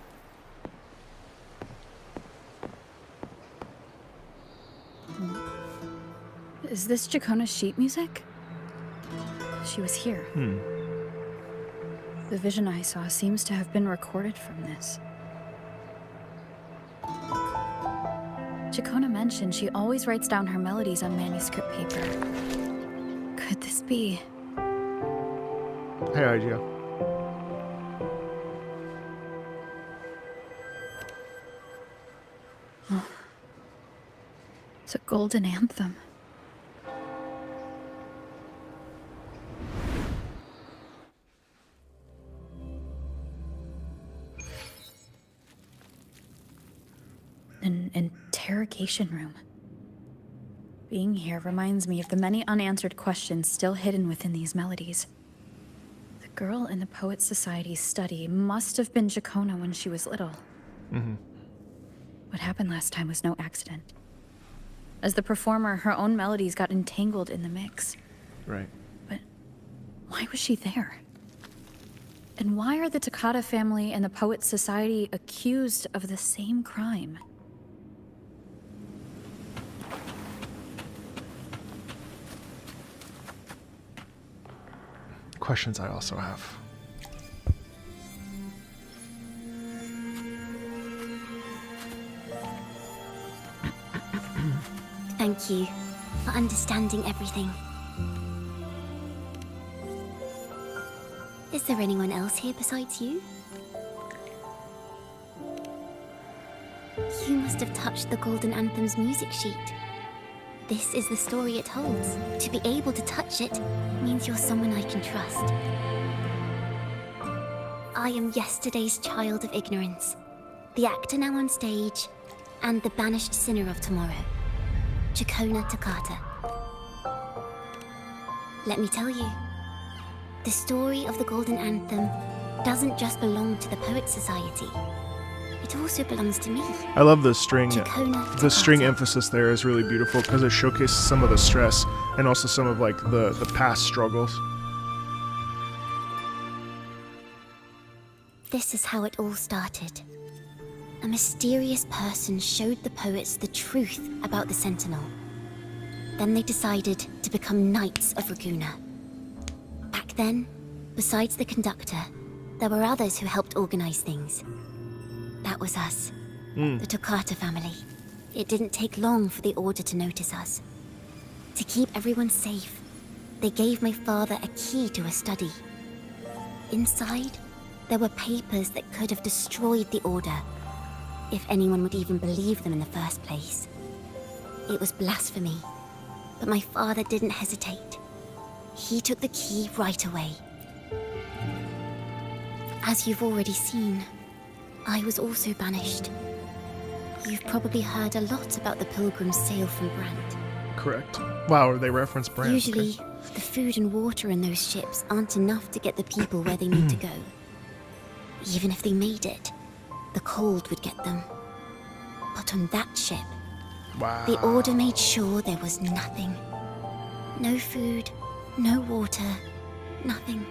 Is this Ciaccona's sheet music? She was here. The vision I saw seems to have been recorded from this. Ciaccona mentioned she always writes down her melodies on manuscript paper. Could this be? Hey, idea. Oh. It's a golden anthem. interrogation room. Being here reminds me of the many unanswered questions still hidden within these melodies. The girl in the Poets Society's study must have been Ciaccona when she was little. Mm-hmm. What happened last time was no accident. As the performer, her own melodies got entangled in the mix. Right. But why was she there? And why are the Toccata family and the Poets Society accused of the same crime? Questions I also have. Thank you for understanding everything. Is there anyone else here besides you? You must have touched the Golden Anthem's music sheet. This is the story it holds. To be able to touch it means you're someone I can trust. I am yesterday's child of ignorance, the actor now on stage, and the banished sinner of tomorrow, Ciaccona Toccata. Let me tell you, the story of the Golden Anthem doesn't just belong to the Poets Society. It also belongs to me. I love the string. Ciaccona The string Toccata. emphasis there is really beautiful because it showcases some of the stress and also some of like the past struggles. This is how it all started. A mysterious person showed the poets the truth about the Sentinel. Then they decided to become Knights of Ragunna. Back then, besides the conductor, there were others who helped organize things. That was us, the Toccata family. It didn't take long for the Order to notice us. To keep everyone safe, they gave my father a key to a study. Inside, there were papers that could have destroyed the Order, if anyone would even believe them in the first place. It was blasphemy, but my father didn't hesitate. He took the key right away. As you've already seen, I was also banished. You've probably heard a lot about the pilgrims' sail from Brant. Correct. Wow, they reference Brand. Usually, Okay. the food and water in those ships aren't enough to get the people where they need to go. Even if they made it, the cold would get them. But on that ship, Wow. the Order made sure there was nothing. No food, no water, nothing.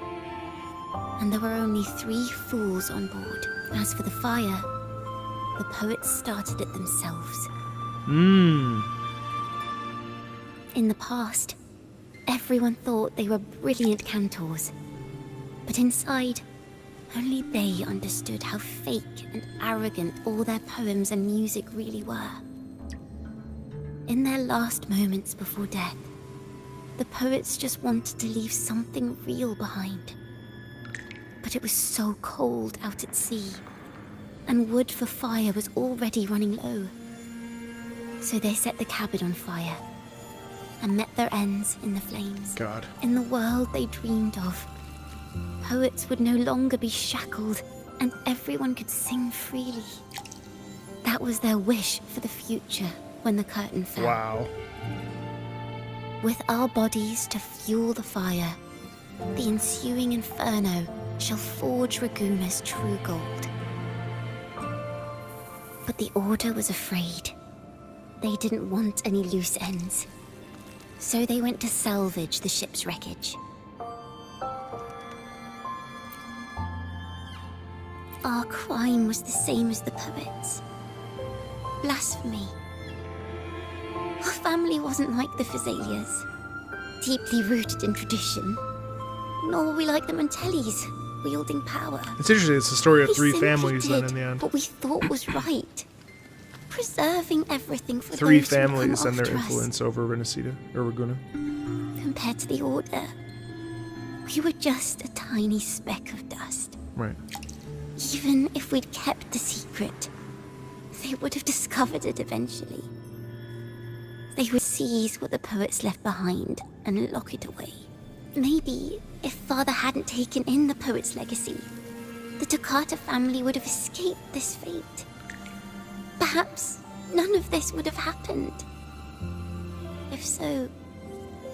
And there were only 3 fools on board. As for the fire, the poets started it themselves. In the past, everyone thought they were brilliant cantors. But inside, only they understood how fake and arrogant all their poems and music really were. In their last moments before death, the poets just wanted to leave something real behind. But it was so cold out at sea, and wood for fire was already running low. So they set the cabin on fire, and met their ends in the flames. God. In the world they dreamed of, poets would no longer be shackled, and everyone could sing freely. That was their wish for the future when the curtain fell. Wow. With our bodies to fuel the fire, the ensuing inferno shall forge Ragunna's true gold. But the Order was afraid. They didn't want any loose ends. So they went to salvage the ship's wreckage. Our crime was the same as the poets. Blasphemy. Our family wasn't like the Phasaelias, deeply rooted in tradition. Nor were we like the Montellis, wielding power. It's interesting. It's the story of We 3 simply families then did in the end. what we thought was right. Preserving everything for 3 those who would come families and their after us. influence over Renacida or Ragunna. Compared to the Order, we were just a tiny speck of dust. Right. Even if we'd kept the secret, they would have discovered it eventually. They would seize what the poets left behind and lock it away. Maybe if Father hadn't taken in the poet's legacy, the Toccata family would have escaped this fate. Perhaps none of this would have happened. If so,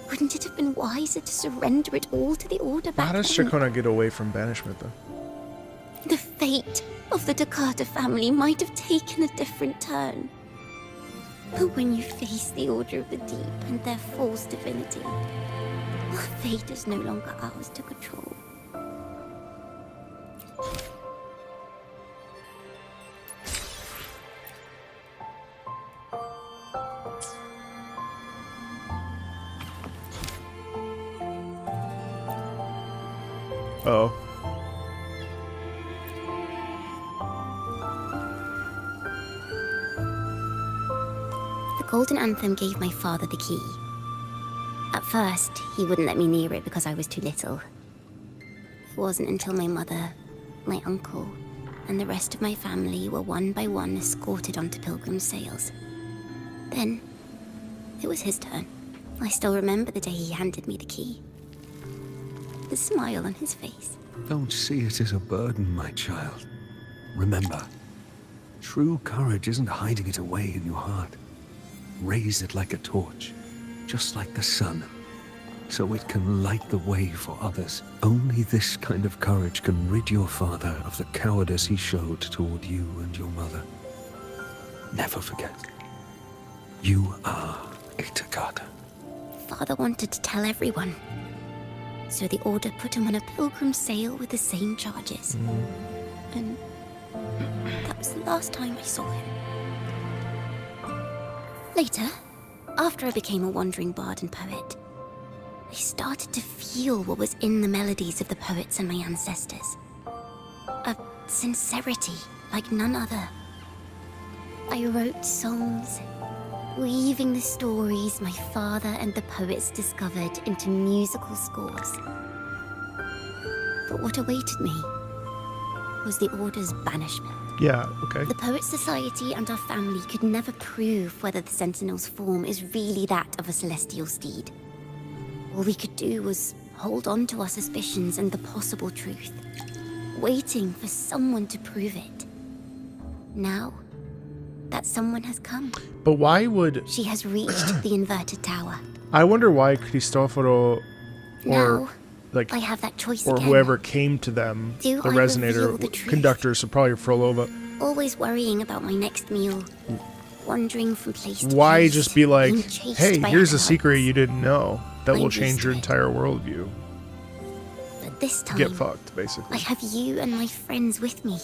wouldn't it have been wiser to surrender it all to the Order back How does then? Ciaccona get away from banishment, though? The fate of the Takata family might have taken a different turn. But when you face the Order of the Deep and their false divinity, our fate is no longer ours to control. Oh. The Golden Anthem gave my father the key. At first, he wouldn't let me near it because I was too little. It wasn't until my mother, my uncle, and the rest of my family were one by one escorted onto pilgrim sails. Then, it was his turn. I still remember the day he handed me the key. The smile on his face. Don't see it as a burden, my child. Remember, true courage isn't hiding it away in your heart. Raise it like a torch, just like the sun, so it can light the way for others. Only this kind of courage can rid your father of the cowardice he showed toward you and your mother. Never forget, you are a Takata. Father wanted to tell everyone. So the Order put him on a pilgrim sail with the same charges. And that was the last time I saw him. Later, after I became a wandering bard and poet, I started to feel what was in the melodies of the poets and my ancestors. A sincerity like none other. I wrote songs, weaving the stories my father and the poets discovered into musical scores. But what awaited me was the Order's banishment. Yeah, okay. The Poet Society and our family could never prove whether the Sentinel's form is really that of a celestial steed. All we could do was hold on to our suspicions and the possible truth, waiting for someone to prove it. Now, that someone has come. But why would... She has reached the inverted tower. I wonder why Cristoforo or Now, like I have that choice or again. whoever came to them, Do the I resonator reveal the truth? conductor, so probably Frolova. Always worrying about my next meal, wandering from place to Why place, just be like, being chased hey, by here's a animals. secret you didn't know that I'm will change your used entire worldview. But this time, Get fucked, basically. I have you and my friends with me.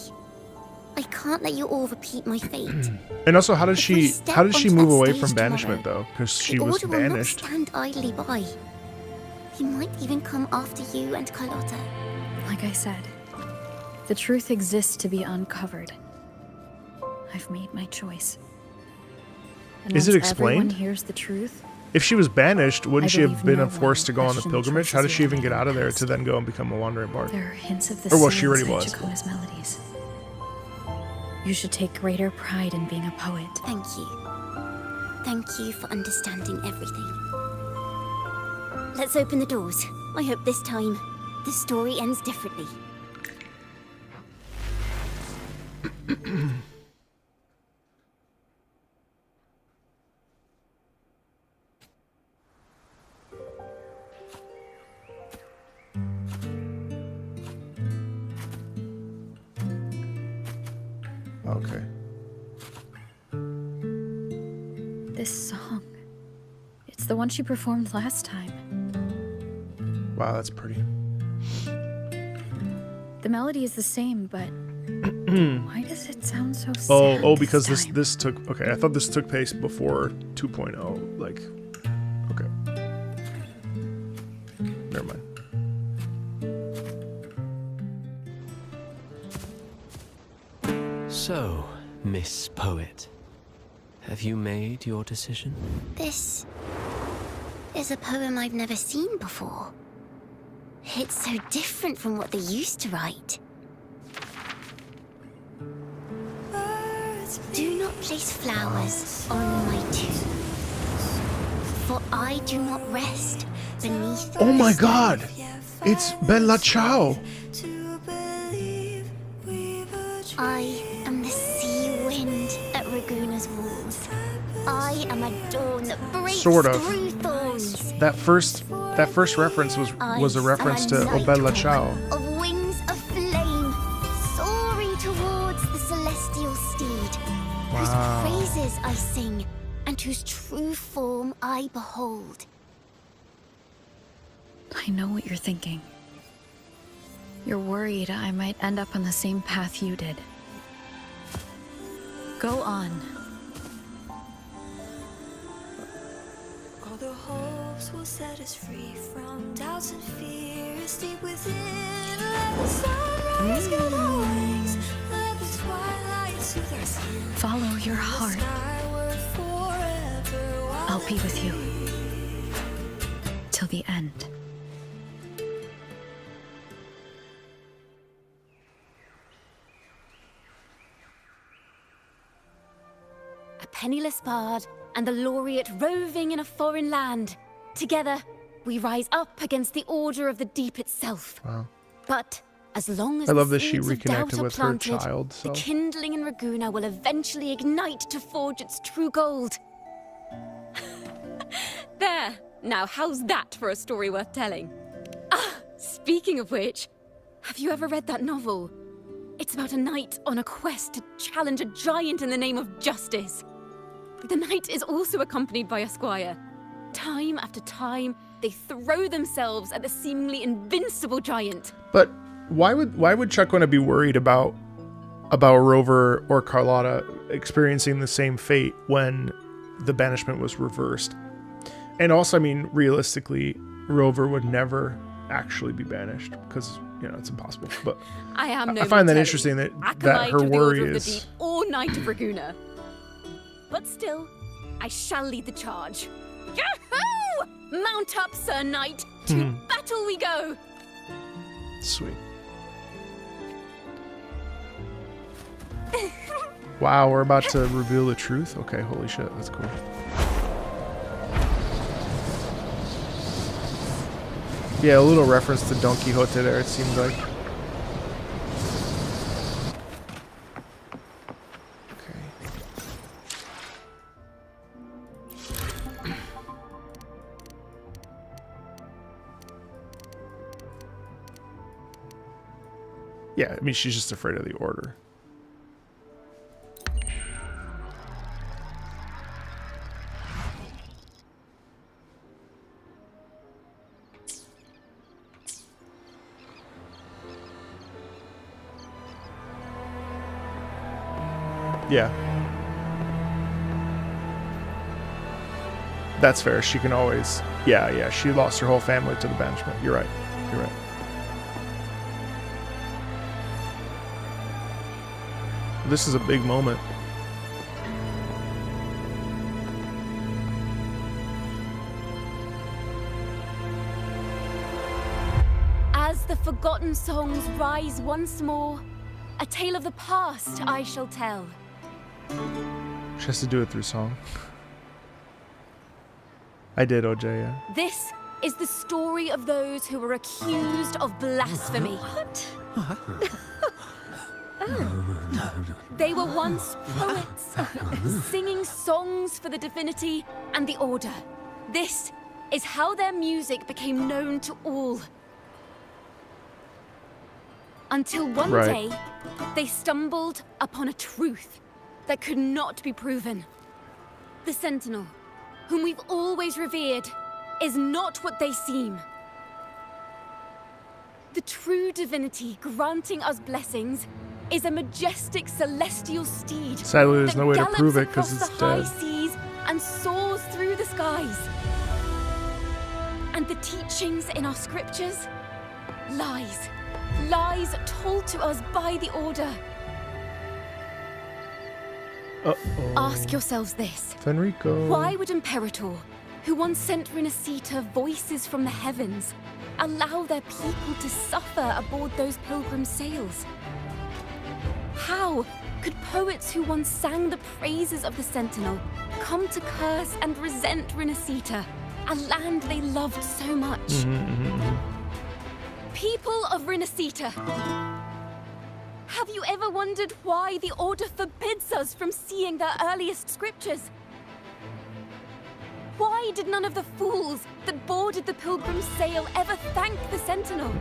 I can't let you all repeat my fate. And also, how did If we she step move onto that away stage from banishment though? Because she the was Order will not banished. stand idly by. He might even come after you and Carlotta. Like I said, the truth exists to be uncovered. I've made my choice. And Is it once everyone explained? hears the truth, If she was banished, wouldn't I she have believe been no one forced to go on the questioned pilgrimage? How did choices she even we get made out of in the there past. to then go and become a wandering bard? there are hints of the Or well, same she already inside was. Ciaccona's melodies. You should take greater pride in being a poet. Thank you. Thank you for understanding everything. Let's open the doors. I hope this time, the story ends differently. Okay. This song. It's the one she performed last time. Wow, that's pretty. The melody is the same, but why does it sound so sad? Oh, because this took. Okay, I thought this took place before 2.0. Like, okay. Never mind. So, Miss Poet, have you made your decision? This is a poem I've never seen before. It's so different from what they used to write. Do not place flowers on my tomb, for I do not rest beneath. Oh my god! It's Bella Ciao! I am the sea wind at Raguna's walls. I am a dawn that breaks Sort of. through thorns. That first reference was a reference to Obella Ciao. Of wings of flame, soaring towards the celestial steed, whose praises I sing, and whose true form I behold. I know what you're thinking. You're worried I might end up on the same path you did. Go on. All the hopes will set us free from doubts and fears deep within. Let the sunrise get our wings. Let the twilight soothe our skin. Follow your heart. I'll be with you. Till the end. A penniless bard and the laureate roving in a foreign land. Together, we rise up against the order of the deep itself. Wow. But as long as I love the that she seeds of doubt reconnected are with her planted, child the self. kindling in Raguna will eventually ignite to forge its true gold. There! Now, how's that for a story worth telling? Ah, speaking of which, have you ever read that novel? It's about a knight on a quest to challenge a giant in the name of justice. The knight is also accompanied by a squire. Time after time, they throw themselves at the seemingly invincible giant. But why would Ciaccona be worried about Rover or Carlotta experiencing the same fate when the banishment was reversed? And also, I mean, realistically, Rover would never actually be banished because, you know, it's impossible. But I find that interesting that her worry is... Deep or Knight of Raguna. But still, I shall lead the charge. Yahoo! Mount up, Sir Knight. To battle we go. Sweet. Wow, we're about to reveal the truth? Okay, holy shit, that's cool. Yeah, a little reference to Don Quixote there, it seems like. Yeah, I mean, she's just afraid of the order. Yeah. That's fair. She can always... Yeah, she lost her whole family to the banishment. You're right. You're right. This is a big moment. As the forgotten songs rise once more, a tale of the past I shall tell. She has to do it through song. I did, OJ, yeah. This is the story of those who were accused of blasphemy. What? They were once poets, singing songs for the divinity and the order. This is how their music became known to all. Until one day, they stumbled upon a truth that could not be proven. The Sentinel, whom we've always revered, is not what they seem. The true divinity granting us blessings is a majestic celestial steed. Sadly, there's that no way to gallops prove it because across it's the high dead. seas and soars through the skies. And the teachings in our scriptures? Lies. Lies told to us by the Order. Uh-oh. Ask yourselves this. Fenrico. Why would Imperator, who once sent Renacita voices from the heavens, allow their people to suffer aboard those pilgrim sails? How could poets who once sang the praises of the Sentinel come to curse and resent Renacita, a land they loved so much? People of Renacita, have you ever wondered why the Order forbids us from seeing their earliest scriptures? Why did none of the fools that boarded the Pilgrim's sail ever thank the Sentinel?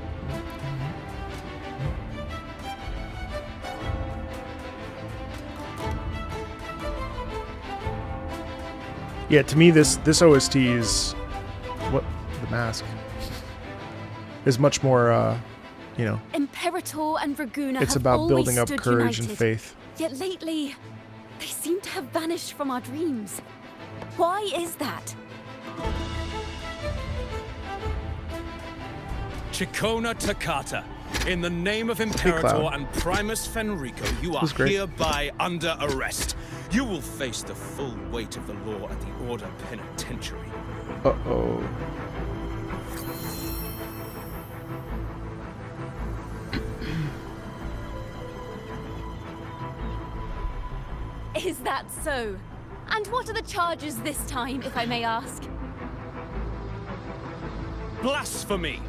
Yeah, to me, this OST is what the mask is much more, you know. Imperator and Raguna It's have about always building up stood courage and united. faith. Yet lately, they seem to have vanished from our dreams. Why is that? Ciaccona Toccata, in the name of Imperator and Primus Fenrico, you are hereby under arrest. You will face the full weight of the law at the Order Penitentiary. Uh-oh. Is that so? And what are the charges this time, if I may ask? Blasphemy!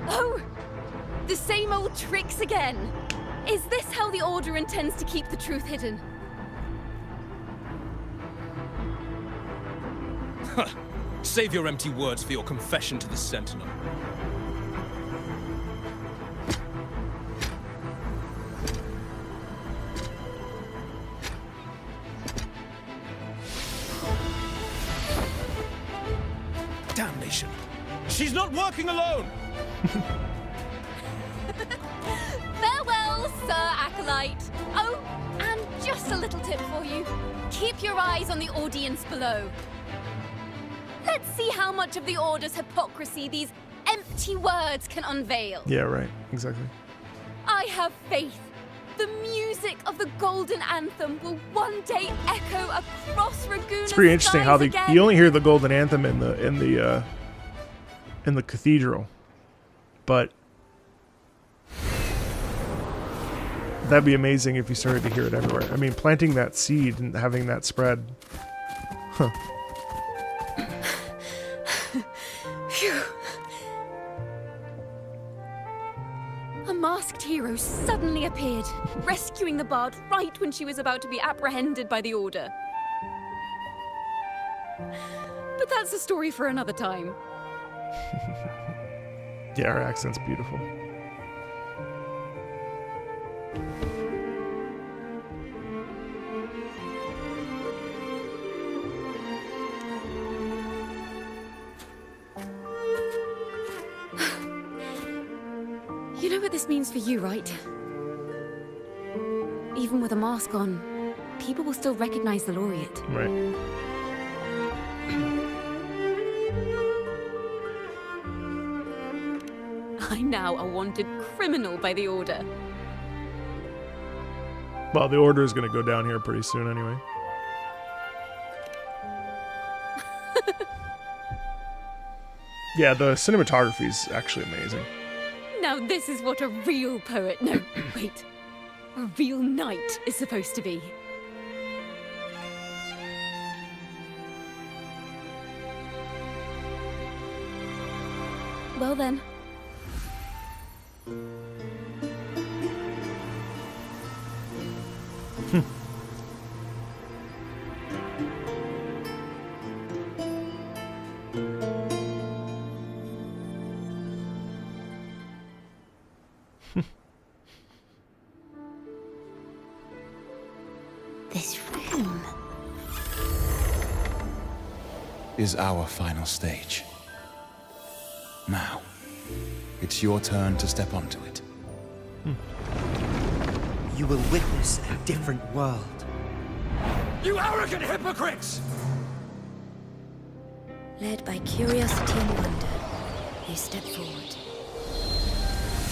Oh! The same old tricks again! Is this how the Order intends to keep the truth hidden? Save your empty words for your confession to the Sentinel. Damnation! She's not working alone! Farewell, Sir Acolyte. Oh, and just a little tip for you. Keep your eyes on the audience below. Let's see how much of the Order's hypocrisy these empty words can unveil. Yeah, right. Exactly. I have faith. The music of the Golden Anthem will one day echo across Raguna's It's pretty interesting how again. you only hear the Golden Anthem in the cathedral, but that'd be amazing if you started to hear it everywhere. I mean, planting that seed and having that spread. Huh. Phew. A masked hero suddenly appeared, rescuing the bard right when she was about to be apprehended by the Order. But that's a story for another time. Yeah, her accent's beautiful. You know what this means for you, right? Even with a mask on, people will still recognize the laureate. Right. I'm now a wanted criminal by the Order. Well, the Order is going to go down here pretty soon anyway. Yeah, the cinematography is actually amazing. Now this is what a real poet, no, wait, a real knight is supposed to be. Well then. This room is our final stage. Now, it's your turn to step onto it. You will witness a different world. You arrogant hypocrites! Led by curiosity and wonder, you step forward.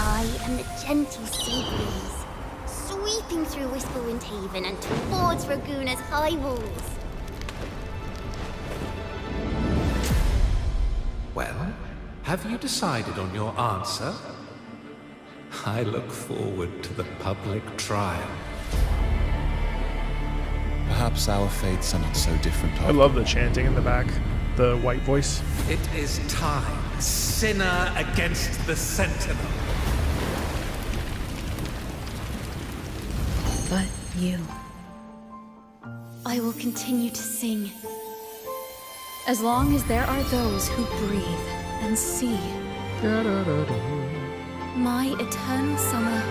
I am the gentle sea breeze, sweeping through Whisperwind Haven and towards Raguna's high walls. Well, have you decided on your answer? I look forward to the public trial. Perhaps our fates are not so different. I love the chanting in the back, the white voice. It is time, sinner against the Sentinel. But you. I will continue to sing. As long as there are those who breathe and see, My eternal summer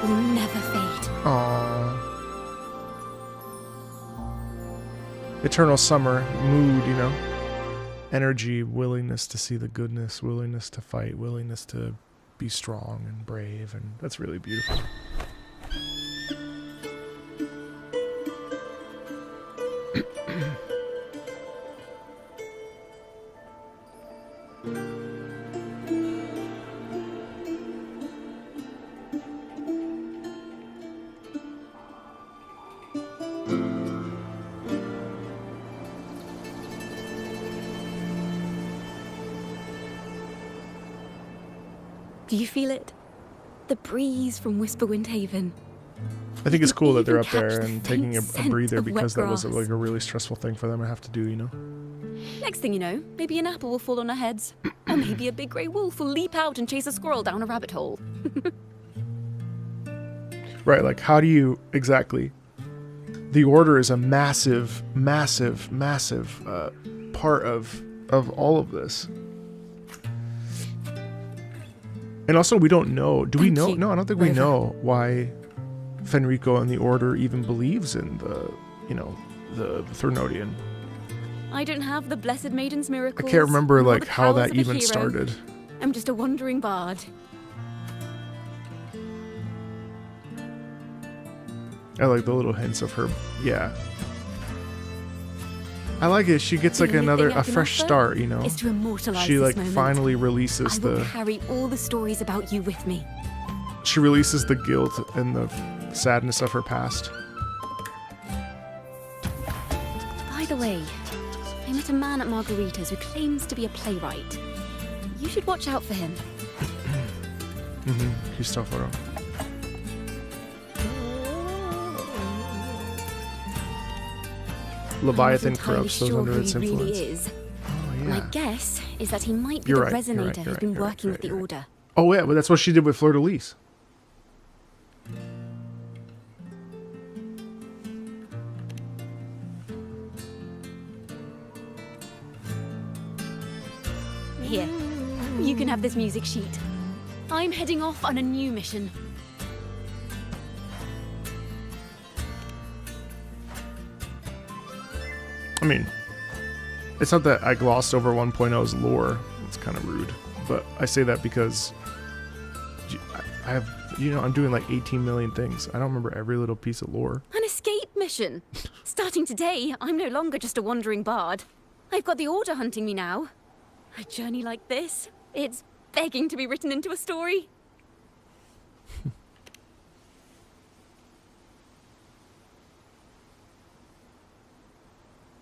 will never fade. Aww. Eternal summer mood, you know? Energy, willingness to see the goodness, willingness to fight, willingness to be strong and brave, and that's really beautiful. Do you feel it? The breeze from Whisperwind Haven. I think it's cool that they're up Even there catch the and taking a faint breather scent of because wet that was grass. like a really stressful thing for them to have to do, you know? Next thing you know, maybe an apple will fall on our heads. Or maybe a big grey wolf will leap out and chase a squirrel down a rabbit hole. Right, like how do you exactly? The Order is a massive, massive, massive part of all of this. And also, we don't know. Do we know? No, I don't think we know why Fenrico and the Order even believes in the, you know, the Thernodian. I don't have the Blessed Maiden's miracles. I can't remember nor like the how powers that of a even hero. started. I'm just a wandering bard. I like the little hints of her. Yeah. I like it. She gets like The only thing I a can fresh offer start, you know. is to immortalize She this like moment. finally releases I will the. carry all the stories about you with me. She releases the guilt and the sadness of her past. By the way, I met a man at Margarita's who claims to be a playwright. You should watch out for him. Cristoforo. Leviathan corrupts those under its He really influence. is. Oh, My yeah. guess is that he might be You're the right, you're right, resonator you're who's right, been you're right, working with the Order. Oh yeah, but that's what she did with Fleur de Lis. Here, you can have this music sheet. I'm heading off on a new mission. I mean, it's not that I glossed over 1.0's lore. It's kind of rude, but I say that because I have, you know, I'm doing like 18 million things. I don't remember every little piece of lore. An escape mission. Starting today, I'm no longer just a wandering bard. I've got the Order hunting me now. A journey like this, it's begging to be written into a story.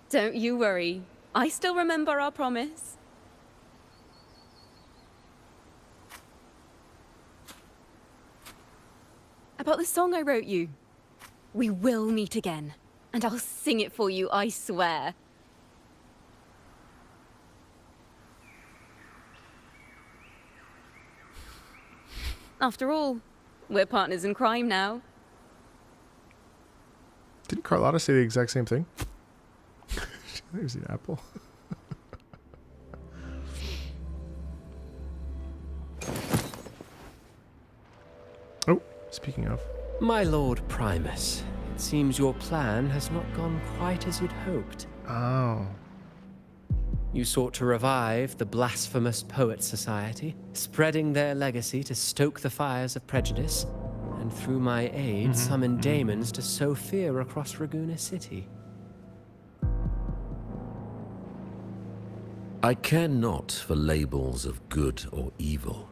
Don't you worry. I still remember our promise. About the song I wrote you. We will meet again. And I'll sing it for you, I swear. After all, we're partners in crime now. Didn't Carlotta say the exact same thing? There's an apple. Oh, speaking of. My Lord Primus, it seems your plan has not gone quite as you'd hoped. Oh. You sought to revive the blasphemous Poet Society, spreading their legacy to stoke the fires of prejudice, and through my aid summon daemons to sow fear across Raguna City. I care not for labels of good or evil.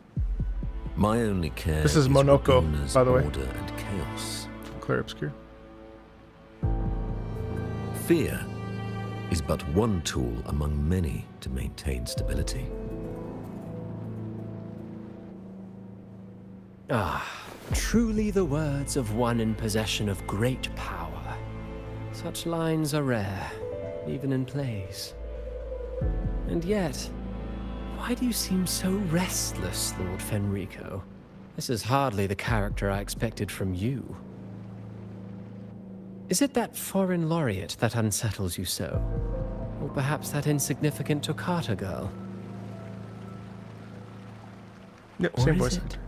My only care This is Monoko, Raguna's by the way. order and chaos. From Clair Obscure. Fear is but one tool among many to maintain stability. Ah, truly the words of one in possession of great power. Such lines are rare, even in plays. And yet, why do you seem so restless, Lord Fenrico? This is hardly the character I expected from you. Is it that foreign laureate that unsettles you so? Or perhaps that insignificant Toccata girl? Yep, Or same is voice it actor.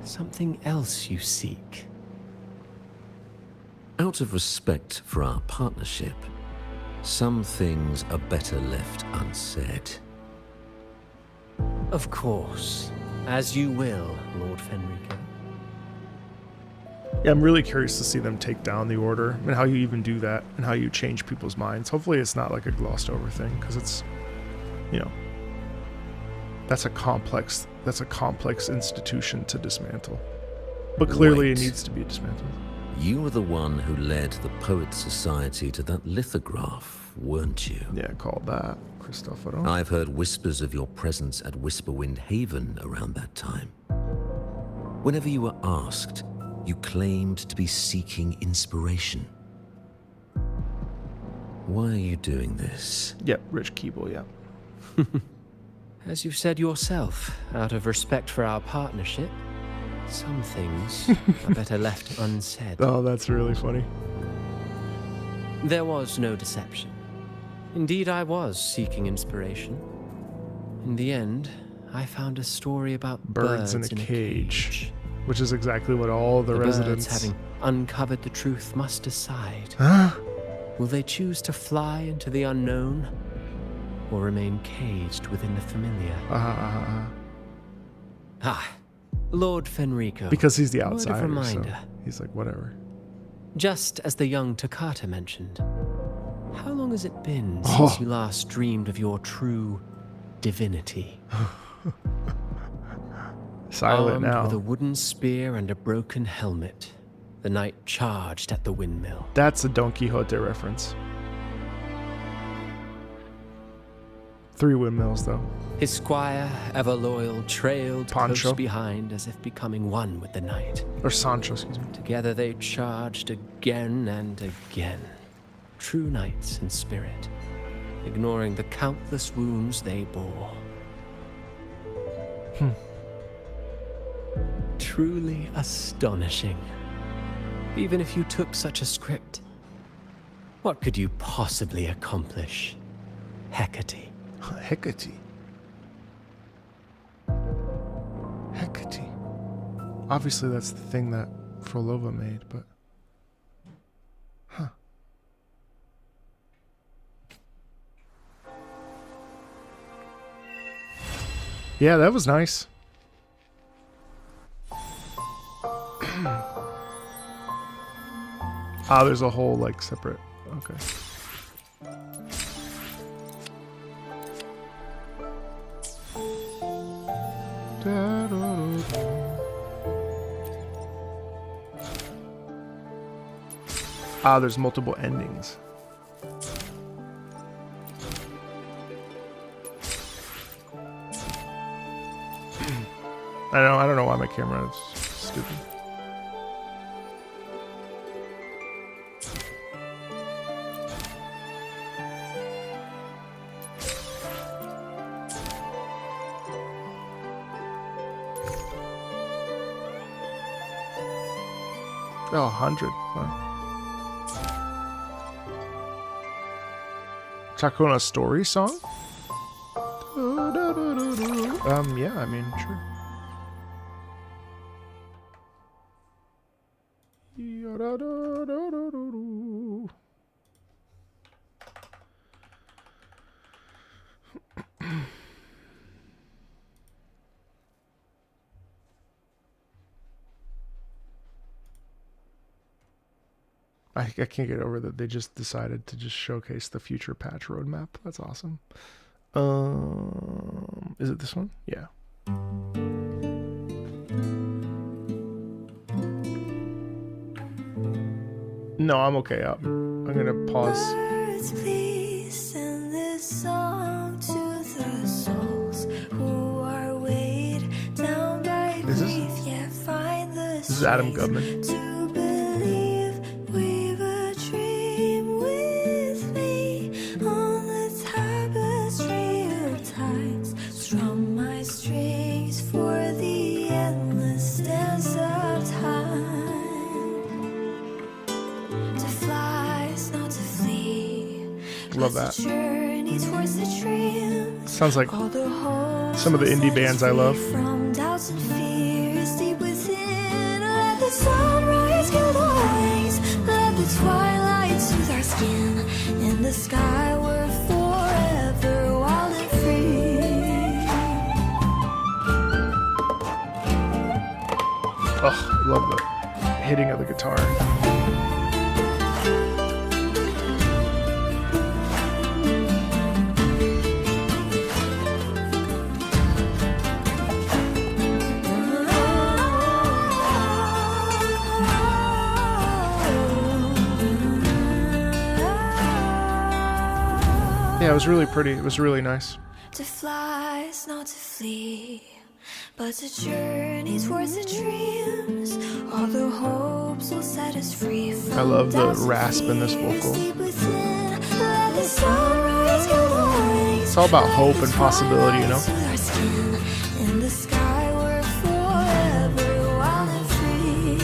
something else you seek? Out of respect for our partnership, some things are better left unsaid. Of course. As you will, Lord Fenrico. Yeah, I'm really curious to see them take down the Order and how you even do that and how you change people's minds. Hopefully it's not like a glossed over thing, because it's, you know, that's a complex institution to dismantle. But clearly Wait. it needs to be dismantled. You were the one who led the Poets Society to that lithograph, weren't you? Yeah, called that, Cristoforo. I've heard whispers of your presence at Whisperwind Haven around that time. Whenever you were asked, you claimed to be seeking inspiration. Why are you doing this? Yep, Rich Keeble, yep. As you've said yourself, out of respect for our partnership, some things are better left unsaid. Oh, that's really funny. There was no deception. Indeed, I was seeking inspiration. In the end, I found a story about Birds in a cage. Which is exactly what all the residents... Birds, having uncovered the truth, must decide. Huh? Will they choose to fly into the unknown, or remain caged within the familiar? Ah, Lord Fenrico. Because he's the a word of outsider, reminder. so he's like, whatever. Just as the young Toccata mentioned, how long has it been since you last dreamed of your true divinity? Silent Armed now. with a wooden spear and a broken helmet, the knight charged at the windmill. That's a Don Quixote reference. 3 windmills, though. His squire, ever loyal, trailed Pancho. close behind as if becoming one with the knight. Or Sancho, excuse me. Together they charged again and again, true knights in spirit, ignoring the countless wounds they bore. Truly astonishing. Even if you took such a script, what could you possibly accomplish, Hecate? Hecate. Hecate. Obviously, that's the thing that Frolova made, but... Huh. Yeah, that was nice. Ah, there's a whole, like, separate... Okay. Ah, there's multiple endings. I don't know why my camera is stupid. Oh, 100. Wow. Ciaccona story song? Yeah, I mean, sure. I can't get over that they just decided to just showcase the future patch roadmap. That's awesome. Is it this one? Yeah. No, I'm okay. I'm gonna pause. Birds, please send this song to the souls who are weighed down by grief, yet find the This is Adam Gubman. to believe. Weave a dream with me on the tapestry of times. Strum my strings for the endless dance of time. To fly is not to flee. Love that. Journey journey towards the dreams. Sounds like All the hopes some of the indie set bands us I love. free from doubts and fears deep within. Let the sunrise gild our wings. Let the twilight soothe our skin. In the sky we're forever wild and free. Oh, love the hitting of the guitar. Yeah, it was really pretty. It was really nice. To fly is not to flee, but to journey towards the dreams. All the hopes will set us free from I love the doubts and rasp in this fears vocal. deep within. Let the sunrise gild our wings. It's all about hope and possibility, you know? Soothe our skin. In the sky we're forever wild and free.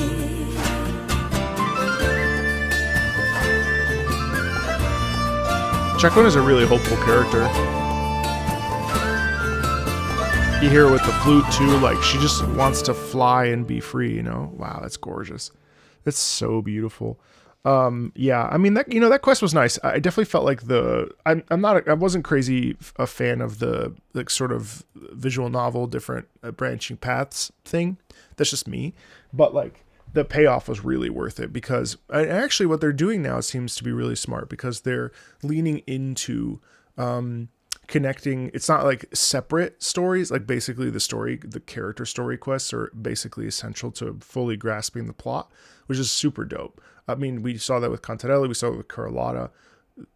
Ciaccona is a really hopeful character. You hear her with the flute too, like she just wants to fly and be free, you know? Wow, that's gorgeous. That's so beautiful. Yeah, I mean that, you know, that quest was nice. I definitely felt like I wasn't crazy a fan of the like sort of visual novel, different branching paths thing. That's just me. But like the payoff was really worth it because actually what they're doing now seems to be really smart because they're leaning into connecting. It's not like separate stories, like basically the character story quests are basically essential to fully grasping the plot, which is super dope. I mean, we saw that with Cantarelli, we saw it with Carlotta.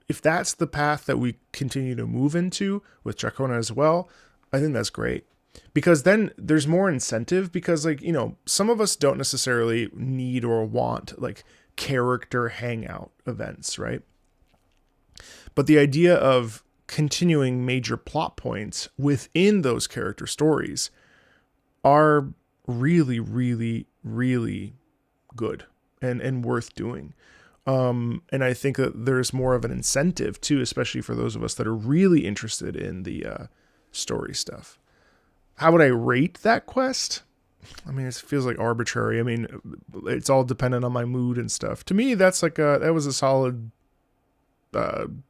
If that's the path that we continue to move into with Ciaccona as well, I think that's great. Because then there's more incentive because, like, you know, some of us don't necessarily need or want like character hangout events, right? But the idea of continuing major plot points within those character stories are really, really, really good and worth doing. And I think that there's more of an incentive too, especially for those of us that are really interested in the story stuff. How would I rate that quest? I mean, it feels like arbitrary. I mean, it's all dependent on my mood and stuff. To me, that was a solid 7.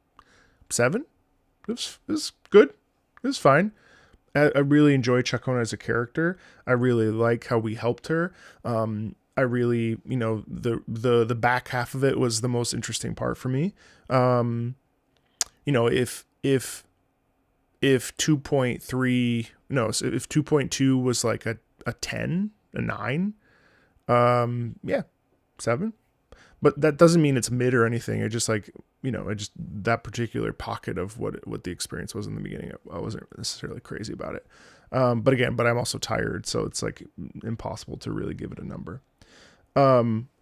It was good. It was fine. I really enjoy Ciaccona as a character. I really like how we helped her. I really, you know, the back half of it was the most interesting part for me. You know, if 2.3, no, so if 2.2 was like a 10, a 9, yeah, 7. But that doesn't mean it's mid or anything. I just like, you know, that particular pocket of what the experience was in the beginning, I wasn't necessarily crazy about it. But I'm also tired, so it's like impossible to really give it a number.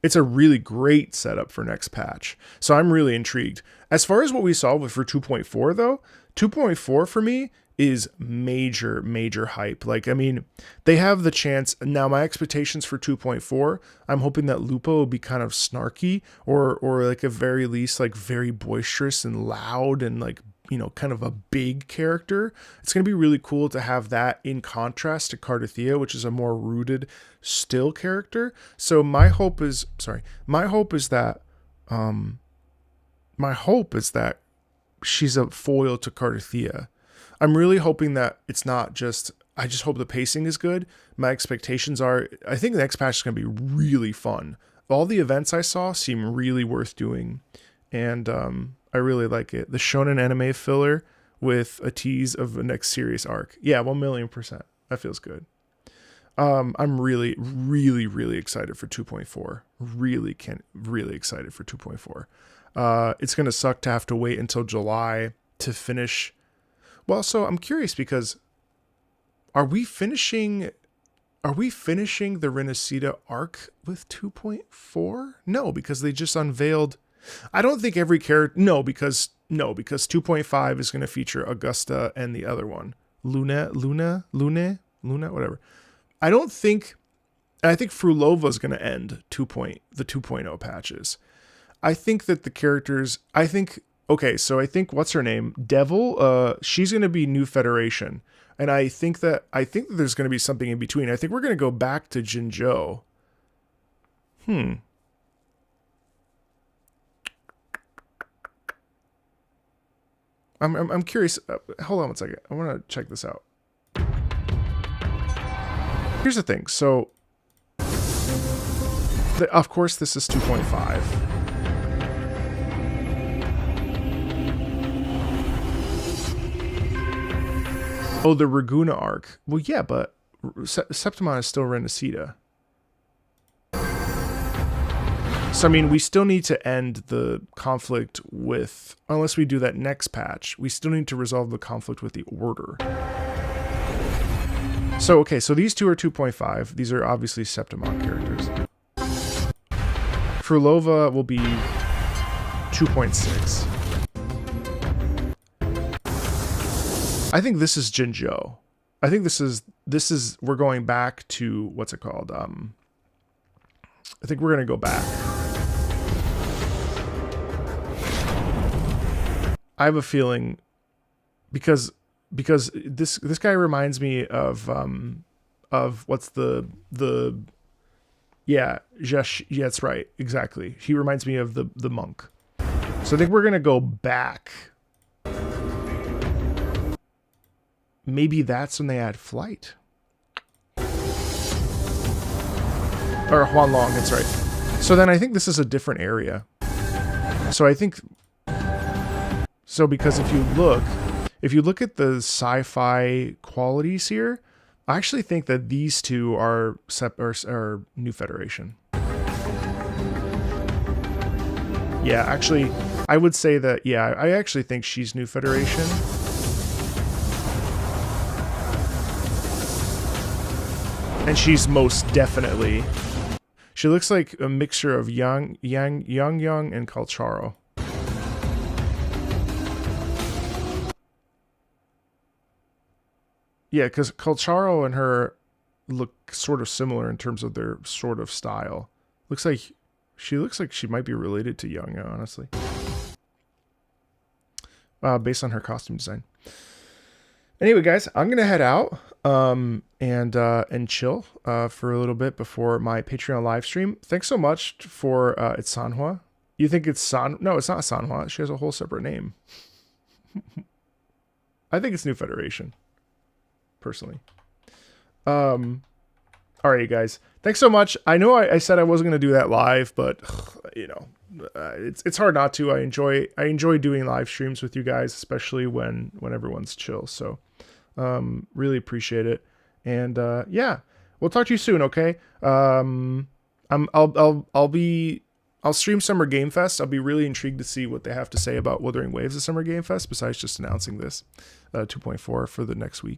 It's a really great setup for next patch. So I'm really intrigued. As far as what we saw for 2.4 though, 2.4 for me is major hype. Like, I mean, they have the chance. Now my expectations for 2.4, I'm hoping that Lupo will be kind of snarky or like at very least like very boisterous and loud and like, you know, kind of a big character. It's going to be really cool to have that in contrast to Cardathia, which is a more rooted, still character. So my hope is that she's a foil to Cardathia. I'm really hoping that it's not just, I just hope the pacing is good. My expectations are, I think the next patch is going to be really fun. All the events I saw seem really worth doing. And I really like it. The shonen anime filler with a tease of the next serious arc. Yeah, 1,000,000%. That feels good. I'm really excited for 2.4. Really excited for 2.4. It's going to suck to have to wait until July to finish. Well, so I'm curious because are we finishing the Renacida arc with 2.4? No, because they just unveiled. I don't think every character. No, because 2.5 is going to feature Augusta and the other one, Luna, whatever. I think Frulova is going to end the 2.0 patches. I think that the characters. I think okay, so I think, what's her name? Devil, she's going to be New Federation. And I think that there's going to be something in between. I think we're going to go back to Jinzhou. I'm curious. Hold on one second. I want to check this out. Here's the thing. So, of course, this is 2.5. Oh, the Raguna arc. Well, yeah, but Septimon is still Renacida. So, I mean, we still need to end the conflict with... Unless we do that next patch, we still need to resolve the conflict with the Order. So, okay, so these two are 2.5. These are obviously Septimon characters. Frulova will be 2.6. I think this is Jinzhou. I think this is we're going back to, what's it called? I think we're gonna go back. I have a feeling because this guy reminds me of what's the yeah, that's right, exactly. He reminds me of the monk. So I think we're gonna go back. Maybe that's when they add flight. Or Huanlong, that's right. So then I think this is a different area. So I think... So because if you look at the sci-fi qualities here, I actually think that these two are New Federation. Yeah, actually, I would say that, yeah, I actually think she's New Federation. And she's most definitely... She looks like a mixture of Yang and Calcharo. Yeah, because Calcharo and her look sort of similar in terms of their sort of style. Looks like she might be related to Yang, honestly. Based on her costume design. Anyway, guys, I'm gonna head out and chill for a little bit before my Patreon live stream. Thanks so much for it's Sanhua. You think it's San? No, it's not Sanhua. She has a whole separate name. I think it's New Federation, personally. All right, you guys. Thanks so much. I know I said I wasn't gonna do that live, but you know, it's hard not to. I enjoy doing live streams with you guys, especially when everyone's chill. So. Really appreciate it, and yeah, we'll talk to you soon. Okay. I'll stream Summer Game Fest. I'll be really intrigued to see what they have to say about Wuthering Waves at Summer Game Fest, besides just announcing this 2.4 for the next week.